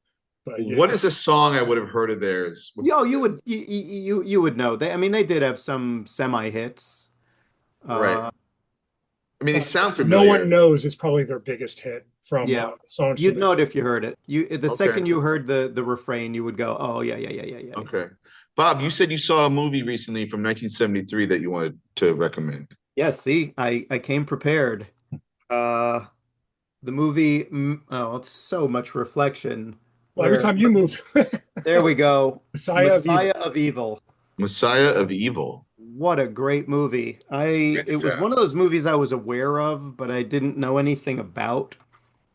But yeah, What is a song I would have heard of theirs? Yo, you would know. I mean, they did have some semi hits. Right. Uh, I mean, they sound No One familiar. Knows is probably their biggest hit from Yeah. Songs from You'd the. know it if you heard it. The Okay. second you heard the refrain, you would go, "Oh yeah, yeah, yeah, yeah, yeah, yeah." Okay. Bob, you said you saw a movie recently from 1973 that you wanted to recommend. Yeah, see, I came prepared. Uh, the movie, oh, it's so much reflection. Well, every Where time you move, there we go, Messiah of Messiah Evil. of Evil. Messiah of Evil. What a great movie. It Great was one job. of those movies I was aware of, but I didn't know anything about.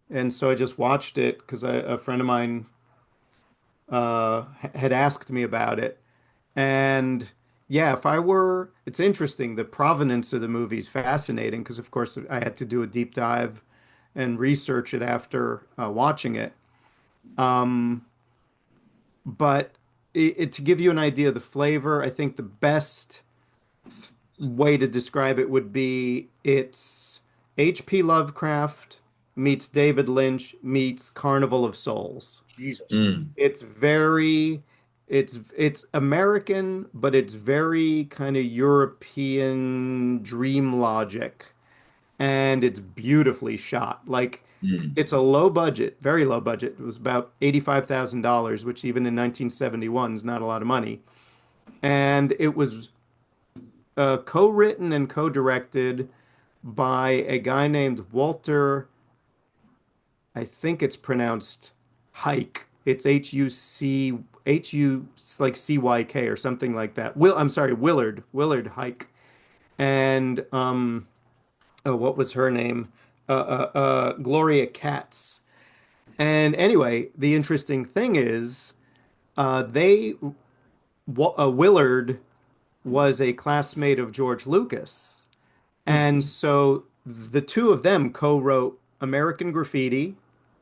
And so I just watched it because a friend of mine had asked me about it. And yeah, if I were, it's interesting. The provenance of the movie is fascinating because, of course, I had to do a deep dive and research it after watching it. Um, but to give you an idea of the flavor, I think the best way to describe it would be it's H.P. Lovecraft meets David Lynch meets Carnival of Souls. Jesus. Mm, It's it's American, but it's very kind of European dream logic, and it's beautifully shot. Like mm, it's a low budget, very low budget. It was about $85,000, which even in 1971 is not a lot of money. And it was co-written and co-directed by a guy named Walter. I think it's pronounced Hike. It's H-U like C-Y-K or something like that. I'm sorry, Willard Hike. And oh, what was her name? Gloria Katz. And anyway, the interesting thing is, they Willard was a classmate of George Lucas, Hmm. and so the two of them co-wrote American Graffiti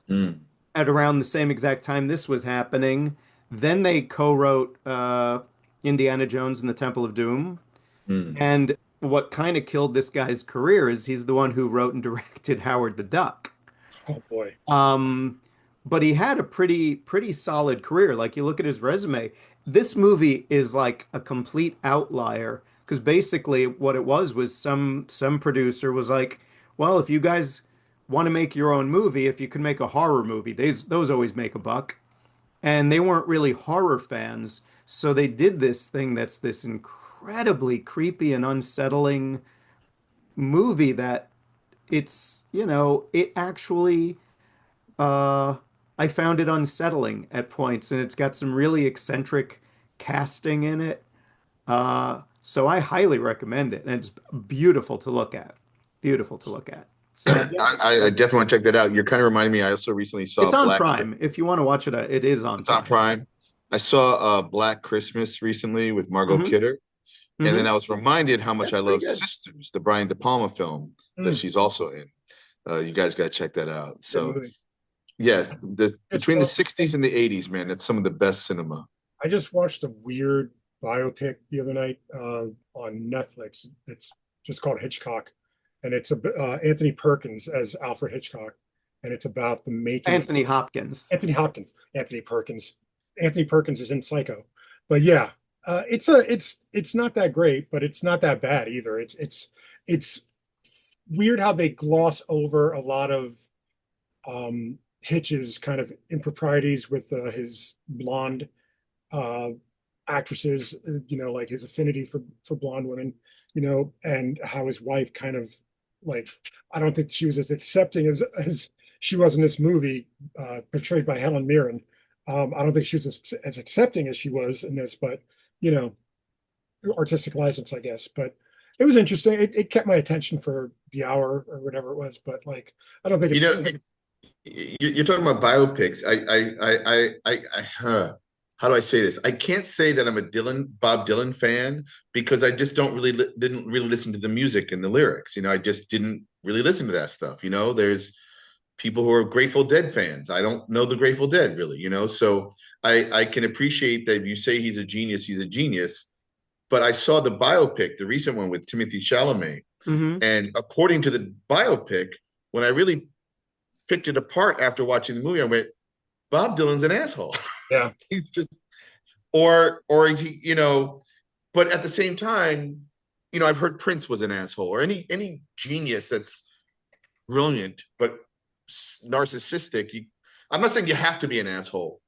mm, at around the same exact time this was happening. Then they co-wrote Indiana Jones and the Temple of Doom. mm. And what kind of killed this guy's career is he's the one who wrote and directed Howard the Duck. Oh boy. Um, but he had a pretty solid career. Like you look at his resume, this movie is like a complete outlier because basically what it was some producer was like, well, if you guys want to make your own movie, if you can make a horror movie, those always make a buck. And they weren't really horror fans, so they did this thing that's this incredibly creepy and unsettling movie that it actually uh, I found it unsettling at points, and it's got some really eccentric casting in it. So I highly recommend it, and it's beautiful to look at. Beautiful to look at. So yeah, I definitely want to check that out. You're kind of reminding me. I also recently saw it's on Black. Prime. If you want to watch it, it is on It's on Prime. Prime. I saw Black Christmas recently with Margot Hmm. Kidder, and then Hmm. I was reminded how much That's I pretty love good. Sisters, the Brian De Palma film that Hmm. she's also in. You guys got to check that out. Good So, movie. yeah, It's between the well. 60s and the 80s, man, it's some of the best cinema. I just watched a weird biopic the other night on Netflix. It's just called Hitchcock, and it's Anthony Perkins as Alfred Hitchcock, and it's about the making of Anthony Hopkins. Anthony Hopkins. Anthony Perkins. Anthony Perkins is in Psycho, but yeah, it's not that great, but it's not that bad either. It's weird how they gloss over a lot of Hitch's kind of improprieties with his blonde uh, actresses, like his affinity for blonde women, and how his wife kind of like I don't think she was as accepting as she was in this movie, portrayed by Helen Mirren. I don't think she was as accepting as she was in this, but you know, artistic license, I guess. But it was interesting. It kept my attention for the hour or whatever it was. But like, I don't think You it's. know, you're talking about biopics. How do I say this? I can't say that I'm a Bob Dylan fan because I just don't really didn't really listen to the music and the lyrics. I just didn't really listen to that stuff. There's people who are Grateful Dead fans. I don't know the Grateful Dead really. So I can appreciate that if you say he's a genius, he's a genius. But I saw the biopic, the recent one with Timothy Chalamet, Hmm. and according to the biopic, when I really picked it apart after watching the movie, I went, Bob Dylan's an asshole. Yeah. He's just or he, but at the same time, I've heard Prince was an asshole, or any genius that's brilliant but narcissistic. I'm not saying you have to be an asshole,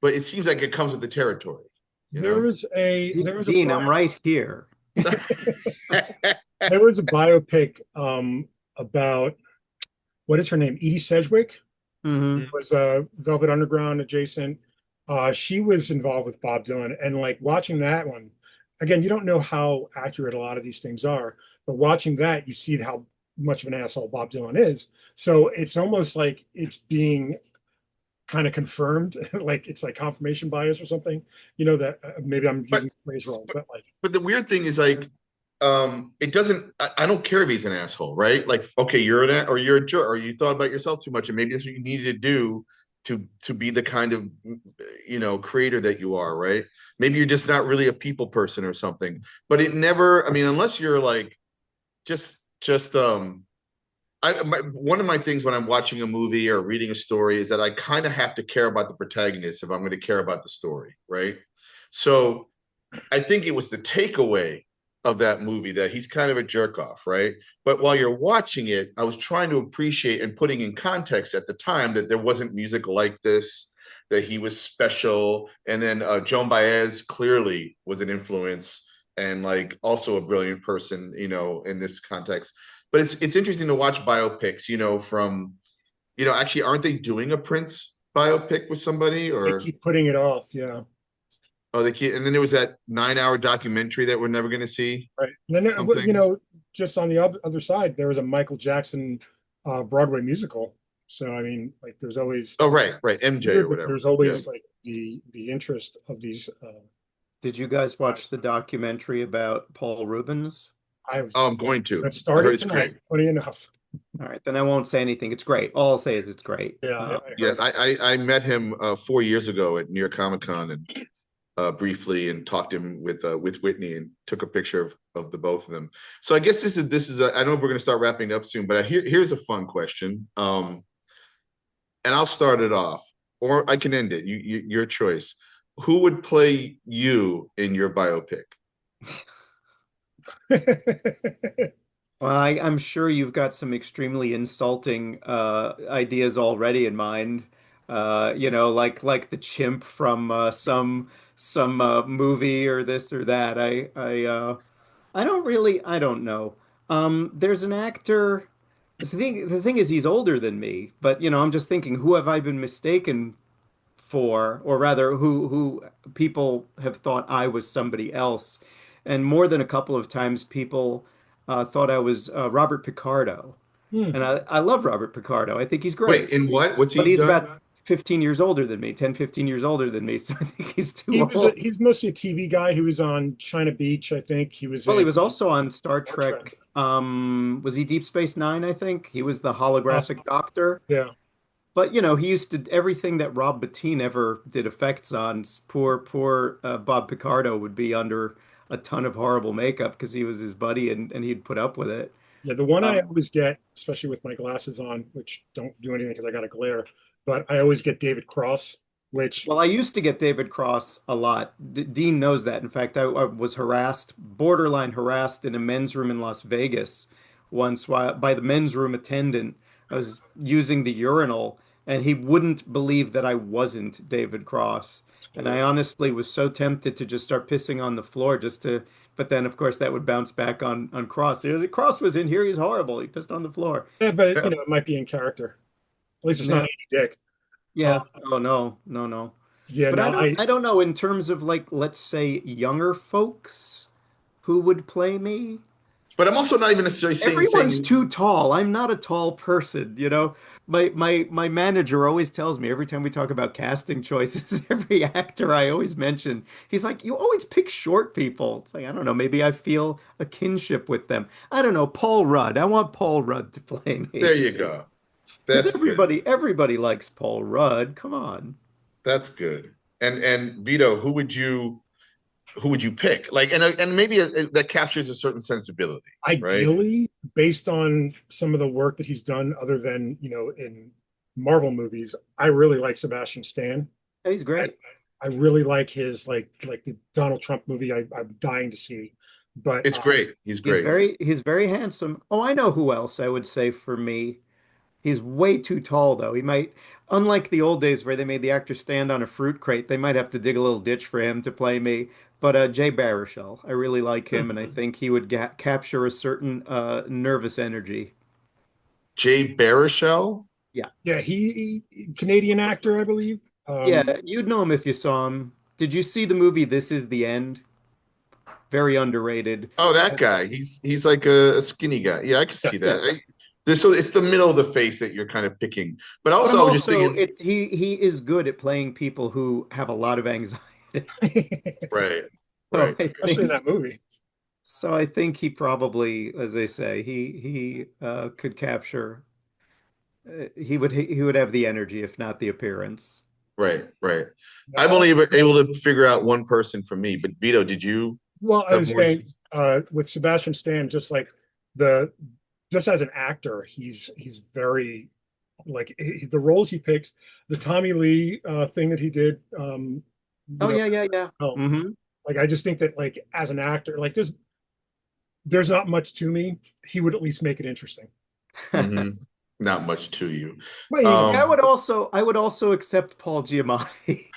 but it seems like it comes with the territory, you There know? was a Dean, I'm right here. there was a biopic about what is her name? Edie Sedgwick Hmm. was Velvet Underground adjacent. She was involved with Bob Dylan, and like watching that one, again, you don't know how accurate a lot of these things are, but watching that, you see how much of an asshole Bob Dylan is. So it's almost like it's being kind of confirmed, like it's like confirmation bias or something. You know that maybe I'm but using the phrase wrong, but like but the weird thing is like it doesn't I don't care if he's an asshole, right? Like, okay, you're or you're a jerk, or you thought about yourself too much, and maybe that's what you needed to do to be the kind of creator that you are, right? Maybe you're just not really a people person or something. But it never, I mean, unless you're like just one of my things when I'm watching a movie or reading a story is that I kind of have to care about the protagonist if I'm going to care about the story, right? So I think it was the takeaway of that movie that he's kind of a jerk off, right? But while you're watching it, I was trying to appreciate and putting in context at the time that there wasn't music like this, that he was special, and then Joan Baez clearly was an influence and like also a brilliant person, in this context. But it's interesting to watch biopics, from actually, aren't they doing a Prince biopic with somebody they or? keep putting it off. Yeah. Oh, the kid, and then there was that 9-hour documentary that we're never going to see. Right. And then, Something. just on the other side, there was a Michael Jackson Broadway musical. So, I mean, like, there's always Oh, right, MJ or weird that whatever. there's Yeah. always like the interest of these Did you guys watch guys. the documentary about Paul Rubens? I've Oh, I'm going to. I've I heard started it's tonight. great. Funny enough. All right, then I won't say anything. It's great. All I'll say is it's great. Yeah, I Yeah, heard. I met him 4 years ago at New York Comic Con and briefly and talked to him with Whitney and took a picture of the both of them. So I guess this is I know we're going to start wrapping up soon, but here's a fun question. And I'll start it off, or I can end it. Your choice. Who would play you in your biopic? Well, I'm sure you've got some extremely insulting ideas already in mind. Like the chimp from some movie or this or that. I don't know. There's an actor. The thing is, he's older than me, but I'm just thinking, who have I been mistaken for, or rather, who people have thought I was somebody else, and more than a couple of times, people thought I was Robert Picardo, Hmm. and I love Robert Picardo. I think he's Wait, great, in what? What's but he he's done? about 15 years older than me, 10, 15 years older than me, so I think he's too old. He's mostly a TV guy. He was on China Beach, I think. He was Well, he in was also on Star Star Trek. Trek. Was he Deep Space Nine? I think he was the holographic Possible. doctor. Yeah. But he used to everything that Rob Bottin ever did effects on. Poor Bob Picardo would be under a ton of horrible makeup because he was his buddy and he'd put up with it. Yeah, the one I Um, always get, especially with my glasses on, which don't do anything because I got a glare, but I always get David Cross, which well, I used to get David Cross a lot. Dean knows that. In fact, I was harassed, borderline harassed, in a men's room in Las Vegas once by the men's room attendant. I was using the urinal, and he wouldn't believe that I wasn't David Cross. is And I great. honestly was so tempted to just start pissing on the floor but then of course that would bounce back on Cross. Cross was in here, he's horrible. He pissed on the floor. Yeah, but Yeah. it might be in character. At least it's not Yeah, Andy Dick. Uh, yeah. Oh no, no, no. yeah, But no, I don't know in terms of like let's say younger folks who would play me. But I'm also not even necessarily Everyone's saying. too tall. I'm not a tall person. My manager always tells me every time we talk about casting choices, every actor I always mention, he's like, "You always pick short people." It's like, I don't know, maybe I feel a kinship with them. I don't know, Paul Rudd. I want Paul Rudd to play There me. you go. Because That's good. everybody likes Paul Rudd. Come on. That's good. And Vito, who would you pick? Like, and maybe that captures a certain sensibility, right? ideally, based on some of the work that he's done, other than in Marvel movies, I really like Sebastian Stan. Yeah, he's I, great. I really like his like the Donald Trump movie. I'm dying to see, but It's great. He's great. He's very handsome. Oh, I know who else I would say for me. He's way too tall though. He might, unlike the old days where they made the actor stand on a fruit crate, they might have to dig a little ditch for him to play me. But Jay Baruchel, I really like him, and I think he would ga capture a certain nervous energy. Jay Baruchel. Yeah. yeah, Canadian actor, I believe. Yeah, you'd know him if you saw him. Did you see the movie This Is the End? Very underrated. Oh, that guy. He's like a skinny guy. Yeah, I can see that. So it's the middle of the face that you're kind of picking. But But also, I'm I was just also thinking, it's he is good at playing people who have a lot of anxiety. right, So right. I Especially in think that movie. he probably, as they say, he could capture he would have the energy, if not the appearance. Right, right. I'm All only able to figure out one person for me, but Vito, did you Well, I have was more? saying with Sebastian Stan, just like the just as an actor, he's very like the roles he picks, the Tommy Lee thing that he did, Oh yeah, yeah, yeah. oh, Hmm. like I just think that like as an actor, like there's not much to me. He would at least make it interesting. Hmm. Not much to you. But he's See, Um, I would also accept Paul Giamatti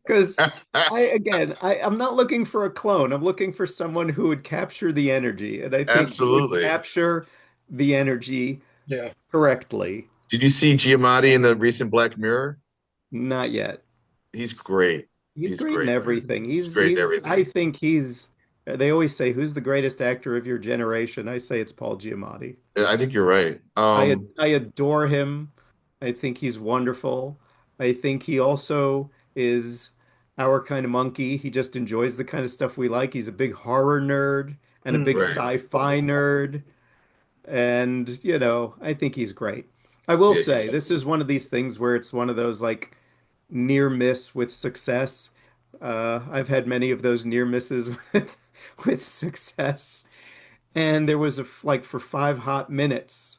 because I'm not looking for a clone. I'm looking for someone who would capture the energy, and I think he would absolutely. capture the energy yeah. correctly. Did you see Giamatti in the recent Black Mirror? Not yet. He's great. He's He's great in great, man. everything. He's great in I everything. think he's, they always say, who's the greatest actor of your generation? I say it's Paul Giamatti. I think you're right. I adore him. I think he's wonderful. I think he also is our kind of monkey. He just enjoys the kind of stuff we like. He's a big horror nerd and a Mm. big Right. sci-fi nerd. And, I think he's great. I will Yeah, say, he's this is one of these things where it's one of those like near miss with success. I've had many of those near misses with success. And there was like for 5 hot minutes,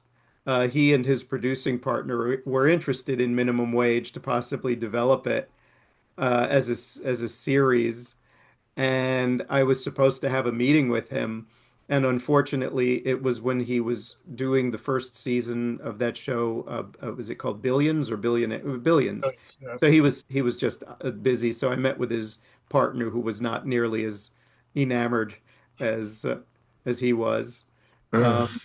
he and his producing partner were interested in minimum wage to possibly develop it as a series, and I was supposed to have a meeting with him. And unfortunately, it was when he was doing the first season of that show. Was it called Billions or Billions? Yeah. So he was just busy. So I met with his partner, who was not nearly as enamored as uh, as he was. uh, Um,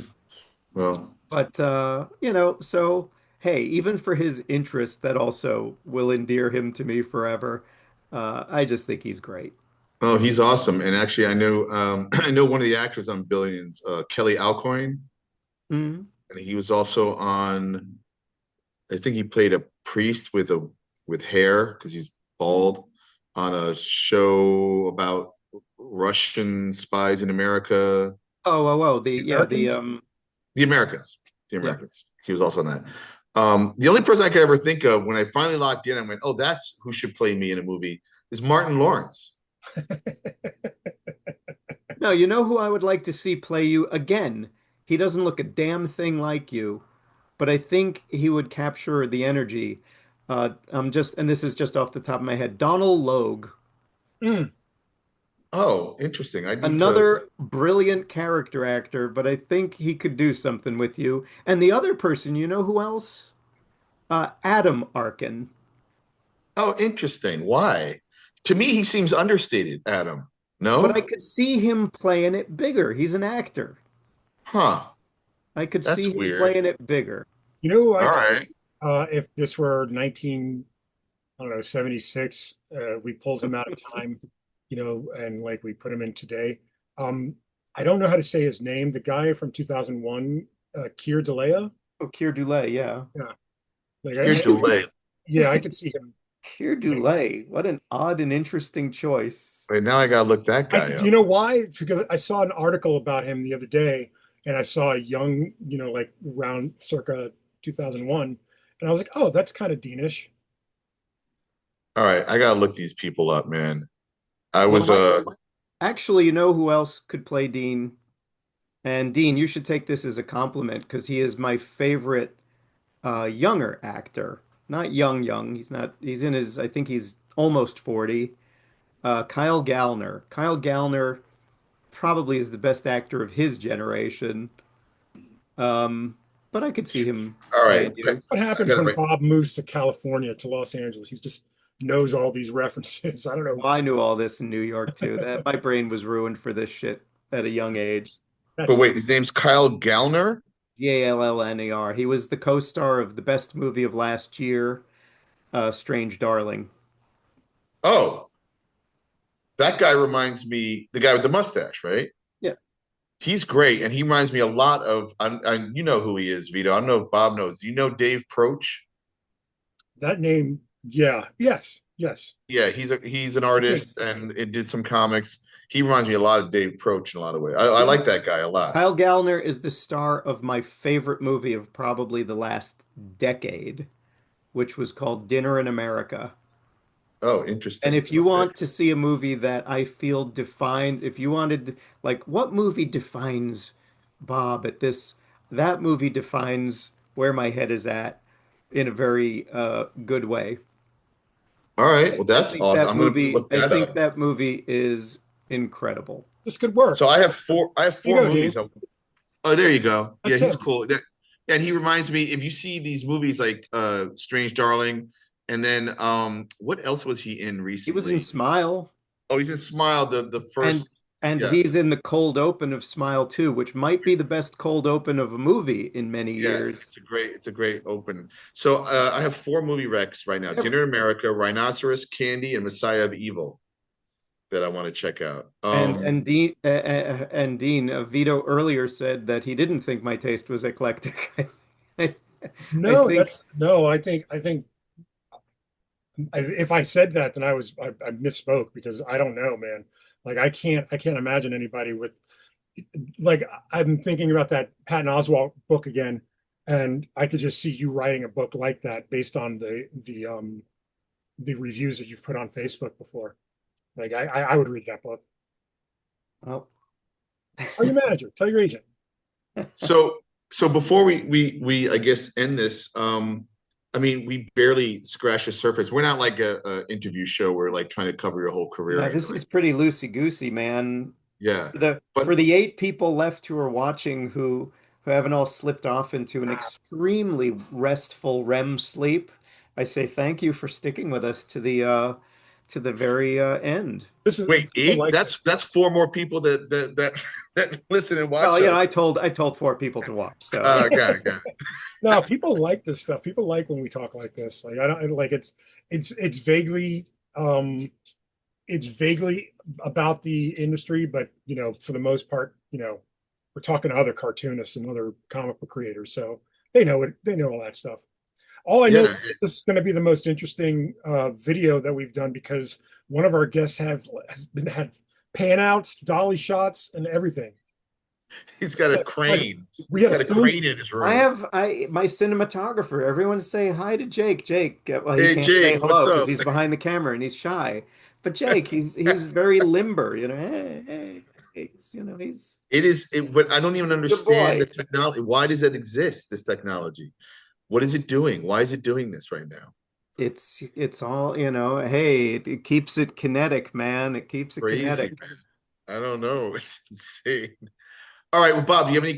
well. but so hey, even for his interest, that also will endear him to me forever. I just think he's great. Oh, he's awesome. And actually, I know I know one of the actors on Billions, Kelly Alcoyne, Mhm. and he was also on. I think he played a priest with hair because he's bald on a show about Russian spies in America. The The yeah, the Americans? The Americans. The yeah. Americans. He was also on that. The only person I could ever think of when I finally locked in, I went, "Oh, that's who should play me in a movie." Is Martin Lawrence. No, you know who I would like to see play you again? He doesn't look a damn thing like you, but I think he would capture the energy. And this is just off the top of my head, Donald Logue, Mm. Oh, interesting. I need to. another brilliant character actor, but I think he could do something with you. And the other person, you know who else? Adam Arkin. Oh, interesting. Why? To me, he seems understated, Adam. But I No? could see him playing it bigger. He's an actor. Huh. I could That's see him weird. playing it bigger. You know, All I right. if this were 19, I don't know, 76, we pulled him out of time, and like we put him in today. Um, I don't know how to say his name. The guy from 2001, Keir Dullea. Oh, Keir Dullea, yeah. Yeah, like Here, delay. yeah, I could see him. Keir Like, Dullea. What an odd and interesting choice. Wait, now I gotta look that guy you up. know why? Because I saw an article about him the other day, and I saw a young, like around circa 2001, and I was like, oh, that's kind of Deanish. All right, I gotta look these people up, man. I Well, was actually, you know who else could play Dean? And Dean, you should take this as a compliment because he is my favorite younger actor. Not young, young. He's not, he's in his, I think he's almost 40. Kyle Gallner. Kyle Gallner probably is the best actor of his generation. Um, but I could see him All right. playing you. What I happens got it when right. Bob moves to California, to Los Angeles? He just knows all these references. I don't know. Well, I knew all this in New York too. That my brain was ruined for this shit at a young age. But That's wait, his name's Kyle Gallner. Gallner. He was the co-star of the best movie of last year, Strange Darling. Oh, that guy reminds me, the guy with the mustache, right? Yeah. He's great, and he reminds me a lot of. You know who he is, Vito. I don't know if Bob knows. Do you know Dave Proch? that name. Yeah. Yes. Yes. Yeah, he's an Okay. artist and it did some comics. He reminds me a lot of Dave Proch in a lot of ways. I Yeah. like that guy a lot. Kyle Gallner is the star of my favorite movie of probably the last decade, which was called Dinner in America. Oh, And interesting. if you Okay. want to see a movie that I feel defined, if you wanted, like, what movie defines Bob at this, that movie defines where my head is at in a very good way. All right. Well, I that's think awesome. that I'm gonna movie, look I that think up. that movie is incredible. This could work. So I have four Here you go, Dean. movies. Oh, there you go. Yeah, That's he's him. cool. And he reminds me, if you see these movies like Strange Darling, and then what else was he in He was in recently? Smile, Oh, he's in Smile, the and first. and Yes. he's in the cold open of Smile too, which might be the best cold open of a movie in many Yeah, years. it's a great open. So I have four movie recs right now: Ever- Dinner in America, Rhinoceros, Candy, and Messiah of Evil that I want to check out. And Dean Vito earlier said that he didn't think my taste was eclectic. I, I No, think that's no. I think if I said that, then I misspoke because I don't know, man. Like I can't imagine anybody with like I'm thinking about that Patton Oswalt book again, and I could just see you writing a book like that based on the reviews that you've put on Facebook before. Like I would read that book. well, Tell your manager, tell your agent. So before we I guess end this, I mean we barely scratched the surface. We're not like a interview show. We're like trying to cover your whole career no, or anything this like is that. pretty loosey-goosey, man. Yeah, For but the 8 people left who are watching who haven't all slipped off into an extremely restful REM sleep, I say thank you for sticking with us to the very end. This is wait, people eight? like That's this. that's four more people that that listen and Well, watch you know, us. I told 4 people to watch, so God. No, people like this stuff. People like when we talk like this. Like I don't like it's vaguely um it's vaguely about the industry, but for the most part, we're talking to other cartoonists and other comic book creators, so they know it. They know all that stuff. All I know Yeah, is that this is going to be the most interesting video that we've done because one of our guests had pan outs, dolly shots, and everything. he's got a Like crane. we He's had a got a film. crane in his I room. have I my cinematographer. Everyone's saying hi to Jake. Jake, well, he Hey can't say Jake, what's hello because up? he's behind the camera and he's shy. But Jake, he's very limber, you know. He's But I don't even a good understand the boy. technology. Why does it exist, this technology? What is it doing? Why is it doing this right now? It's all, hey, it keeps it kinetic, man. It keeps it Crazy, kinetic. man. I don't know. It's insane. All right. Well, Bob, do you have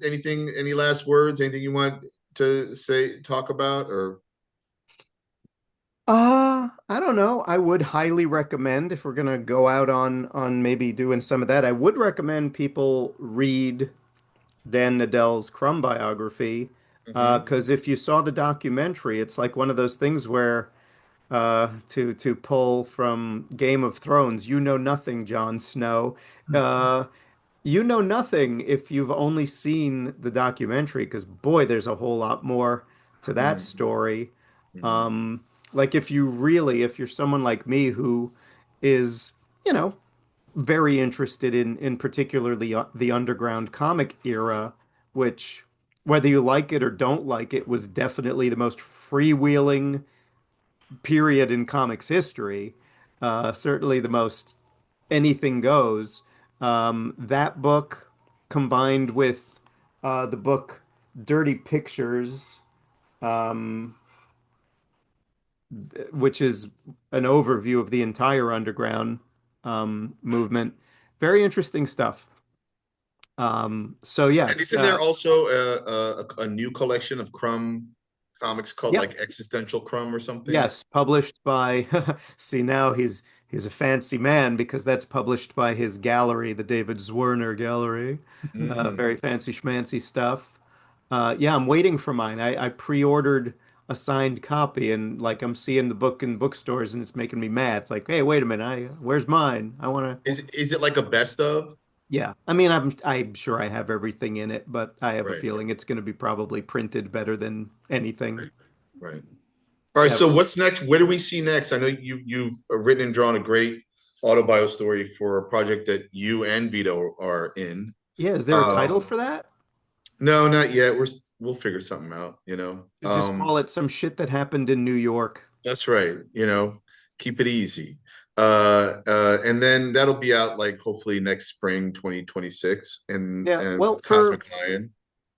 anything, any last words, anything you want to say, talk about, or I don't know. I would highly recommend if we're gonna go out on maybe doing some of that. I would recommend people read Dan Nadel's Crumb biography, Mhm. because if you saw the documentary, it's like one of those things where to pull from Game of Thrones, you know nothing, Jon Snow. Uh, you know nothing if you've only seen the documentary, because boy, there's a whole lot more to that Mhm. story. Mhm. Um, like if you're someone like me who is, you know, very interested in particularly the underground comic era, which whether you like it or don't like it, was definitely the most freewheeling period in comics history. Certainly the most anything goes. That book combined with the book Dirty Pictures, um, which is an overview of the entire underground movement. Very interesting stuff. So yeah, And isn't there also a new collection of Crumb comics called yep, like Existential Crumb or something? yes, published by. See, now he's a fancy man because that's published by his gallery, the David Zwirner Gallery. Mm. Very fancy schmancy stuff. Yeah, I'm waiting for mine. I pre-ordered a signed copy, and like I'm seeing the book in bookstores, and it's making me mad. It's like, hey, wait a minute, where's mine? I want to. Is it like a best of? Yeah, I mean, I'm sure I have everything in it, but I have a Right, feeling it's going to be probably printed better than anything. right, right. All right, Yeah, so what's next? Where do we see next? I know you've written and drawn a great autobio story for a project that you and Vito are in. yeah. Is there a title Um, for that? no, not yet. We'll figure something out, you know. Just call it some shit that happened in New York. That's right. You know, keep it easy. And then that'll be out like hopefully next spring, 2026, Yeah, and well, for Cosmic Lion.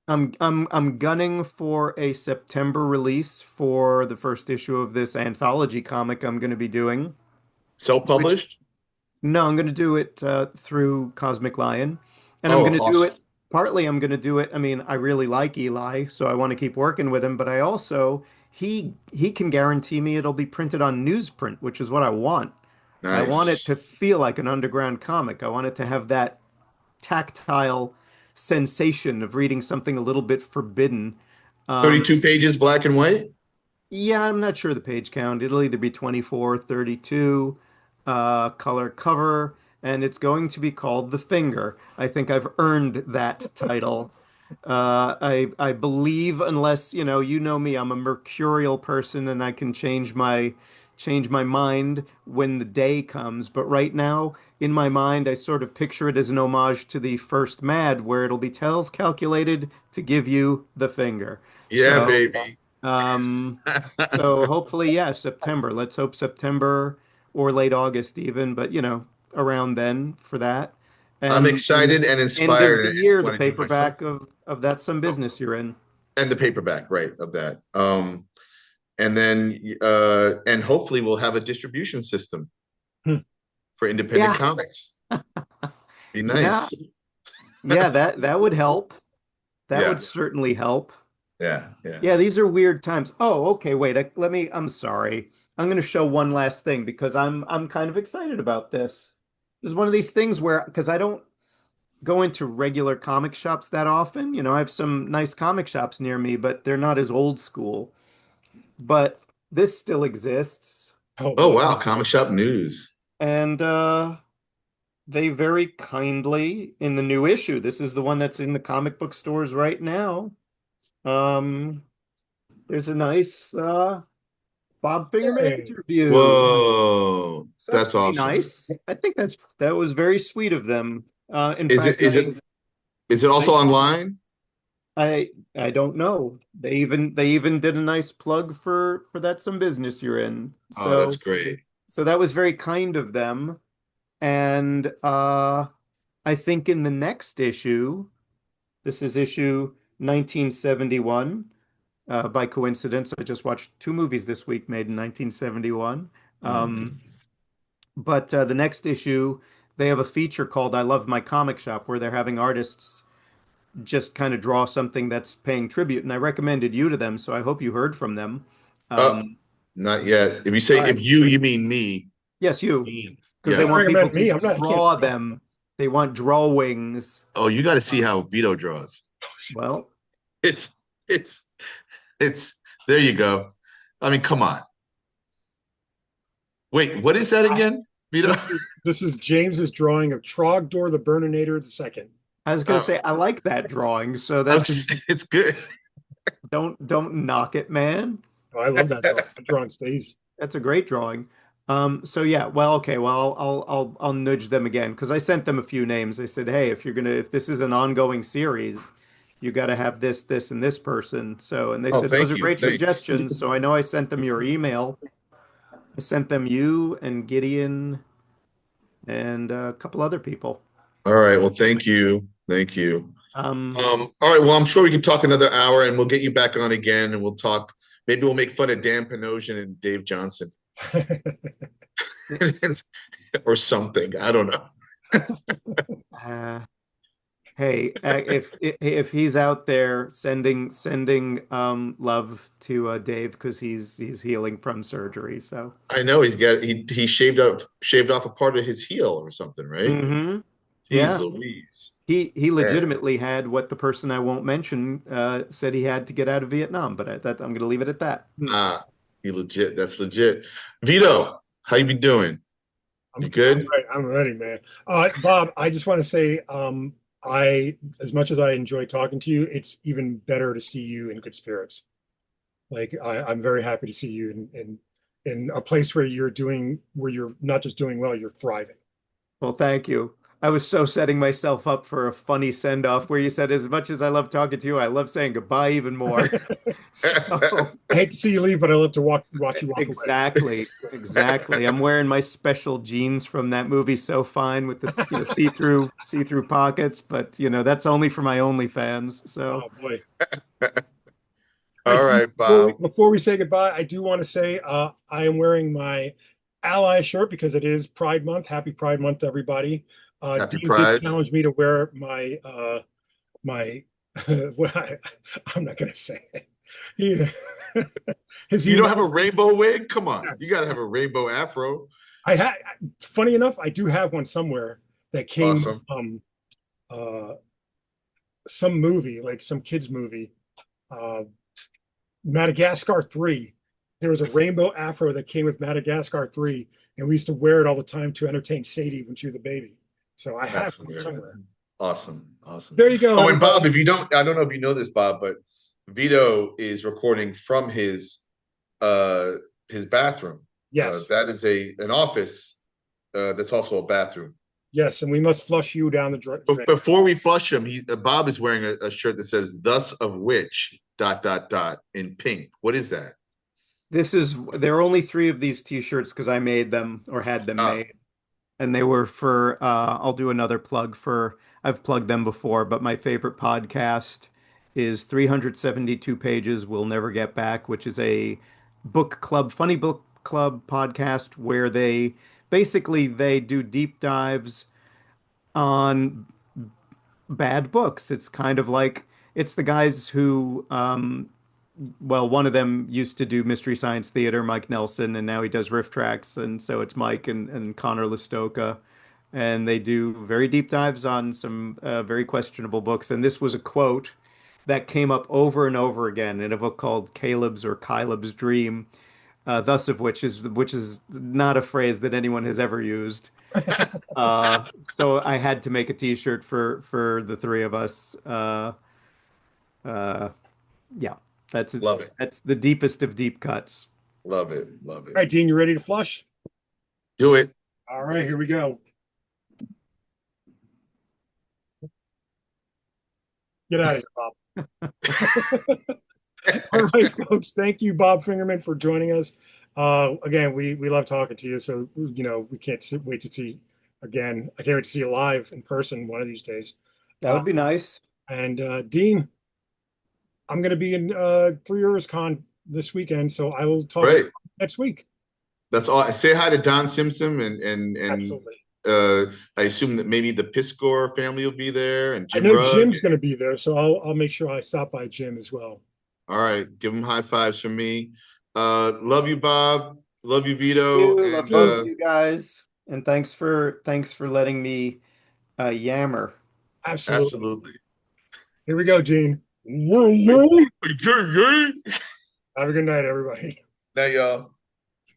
I'm gunning for a September release for the first issue of this anthology comic I'm going to be doing, which Self-published? no, I'm going to do it through Cosmic Lion, and I'm Oh, going to do awesome. it partly. I'm going to do it. I mean, I really like Eli, so I want to keep working with him, but I also he can guarantee me it'll be printed on newsprint, which is what I want. I want it to Nice. feel like an underground comic. I want it to have that tactile sensation of reading something a little bit forbidden. Um, 32 pages, black and white? yeah, I'm not sure the page count. It'll either be 24, 32, color cover, and it's going to be called The Finger. I think I've earned that title. I believe, unless you know me, I'm a mercurial person and I can change my mind when the day comes. But right now, in my mind, I sort of picture it as an homage to the first Mad, where it'll be tales calculated to give you the finger. Yeah, So, baby. um, so hopefully, yeah, September. Let's hope September or late August even, but around then for that. I'm And excited and end of the inspired year, the when I do it myself. paperback of That's Some Oh, Business You're In. and the paperback, right, of that. And then and hopefully we'll have a distribution system Hmm. for independent Yeah, comics. Be yeah, nice. yeah, that would help. That would Yeah, certainly help. yeah, yeah. Yeah, these are weird times. Oh, okay, wait. I'm sorry. I'm going to show one last thing because I'm kind of excited about this. This is one of these things where because I don't go into regular comic shops that often. I have some nice comic shops near me, but they're not as old school. But this still exists. Oh Oh boy. wow, comic shop news. And they very kindly in the new issue. This is the one that's in the comic book stores right now. Um, there's a nice Bob Fingerman Hey. interview. Whoa, So that's that's pretty awesome. nice. I think that was very sweet of them. In Is it fact, is it is it also I online? I don't know. They even did a nice plug for That's Some Business You're In. Oh, that's So great. so that was very kind of them. And I think in the next issue, this is issue 1971. By coincidence, I just watched two movies this week made in 1971. Mm. But the next issue, they have a feature called I Love My Comic Shop, where they're having artists just kind of draw something that's paying tribute. And I recommended you to them, so I hope you heard from them. Oh, Um, not yet. If you say all right. you mean me. Yes, you, Dean. because they Yeah. Don't want people recommend to me. I'm not. I can't draw draw. them. They want drawings. Oh, you got to see Um, how Vito draws. well, It's it's it's there you go. I mean, come on. Wait, what is that again, Vito? This is James's drawing of Trogdor the Burninator the second. I was going to Oh, say I like that drawing, so I'm that's it's good. don't knock it, man. Oh, I love that drawing. That drawing stays. That's a great drawing. So yeah, well, okay, well, I'll nudge them again because I sent them a few names. I said, hey, if this is an ongoing series, you got to have this, and this person. So, and they Oh, said those thank are you. great Thanks. suggestions. So I know I sent them your email. I sent them you and Gideon and a couple other people. All right. Well, thank you. Thank you. Um, All right. Well, I'm sure we can talk another hour and we'll get you back on again and we'll talk. Maybe we'll make fun of Dan Panosian and Dave Johnson or something. I don't know. Uh, Hey, if he's out there sending love to Dave because he's healing from surgery. So, I know he shaved off a part of his heel or something, right? Jeez yeah, Louise. he Man. legitimately had what the person I won't mention said he had to get out of Vietnam. But I'm going to leave it at that. Nah, that's legit. Vito, how you been doing? You I'm good? ready. I'm ready, man. Bob, I just want to say, I, as much as I enjoy talking to you, it's even better to see you in good spirits. Like I'm very happy to see you in a place where where you're not just doing well, you're thriving. Well, thank you. I was so setting myself up for a funny send-off where you said, as much as I love talking to you, I love saying goodbye even more. So. I hate to see you leave, but I love to watch you walk away. Exactly, exactly. I'm wearing my special jeans from that movie So Fine with the see-through pockets, but that's only for my OnlyFans. So Oh boy. All right, Bob. Before we say goodbye, I do want to say I am wearing my ally shirt because it is Pride Month. Happy Pride Month, everybody. Happy Dean did Pride. challenge me to wear my well, I'm not going to say it. He, his You don't email. have a rainbow wig? Come on. You Yes, got to have a rainbow afro. I had. Funny enough, I do have one somewhere that came Awesome. from some movie, like some kids movie. Uh, Madagascar 3. There was a rainbow afro that came with Madagascar 3, and we used to wear it all the time to entertain Sadie when she was a baby. So I have That's one hilarious. somewhere. Awesome. Awesome. There you go, Oh, and everybody. Bob, if you don't, I don't know if you know this, Bob, but Vito is recording from uh his bathroom. Yes, That is an office that's also a bathroom. yes, and we must flush you down the But drain. before we flush him, Bob is wearing a shirt that says "Thus of which in pink. What is that? there are only three of these t-shirts because I made them or had them Ah, made. And they were for I'll do another plug for I've plugged them before, but my favorite podcast is 372 Pages We'll Never Get Back, which is a funny book club podcast where they do deep dives on bad books. It's kind of like it's the guys who well, one of them used to do Mystery Science Theater, Mike Nelson, and now he does Riff Tracks, and so it's Mike and Connor Listoka, and they do very deep dives on some very questionable books. And this was a quote that came up over and over again in a book called Caleb's Dream, thus of which is not a phrase that anyone has ever used. So I had to make a T-shirt for the three of us. Uh, yeah, that's love it, that's the deepest of deep cuts. love it, love All it. right, Dean, you ready to flush? Do it. All right, here we go. Get out of here, Bob. All right, folks. Thank you, Bob Fingerman, for joining us. Again, we love talking to you. So we can't wait to see again. I can't wait to see you live in person one of these days. That Uh, would be nice. and Dean, I'm going to be in Three Rivers Con this weekend, so I will talk to you Right. next week. That's all. Say hi to Don Simpson and Absolutely. I assume that maybe the Piscor family will be there and I Jim know Rugg. Jim's going to be there, so I'll make sure I stop by Jim as well. All right, give them high fives from me. Love you, Bob. Love you, Thank Vito. you. Love And both of you guys, and thanks for letting me yammer. Absolutely. absolutely. Here we go, Gene. Hey, Have hey, hey. a good night, everybody. Now, y'all.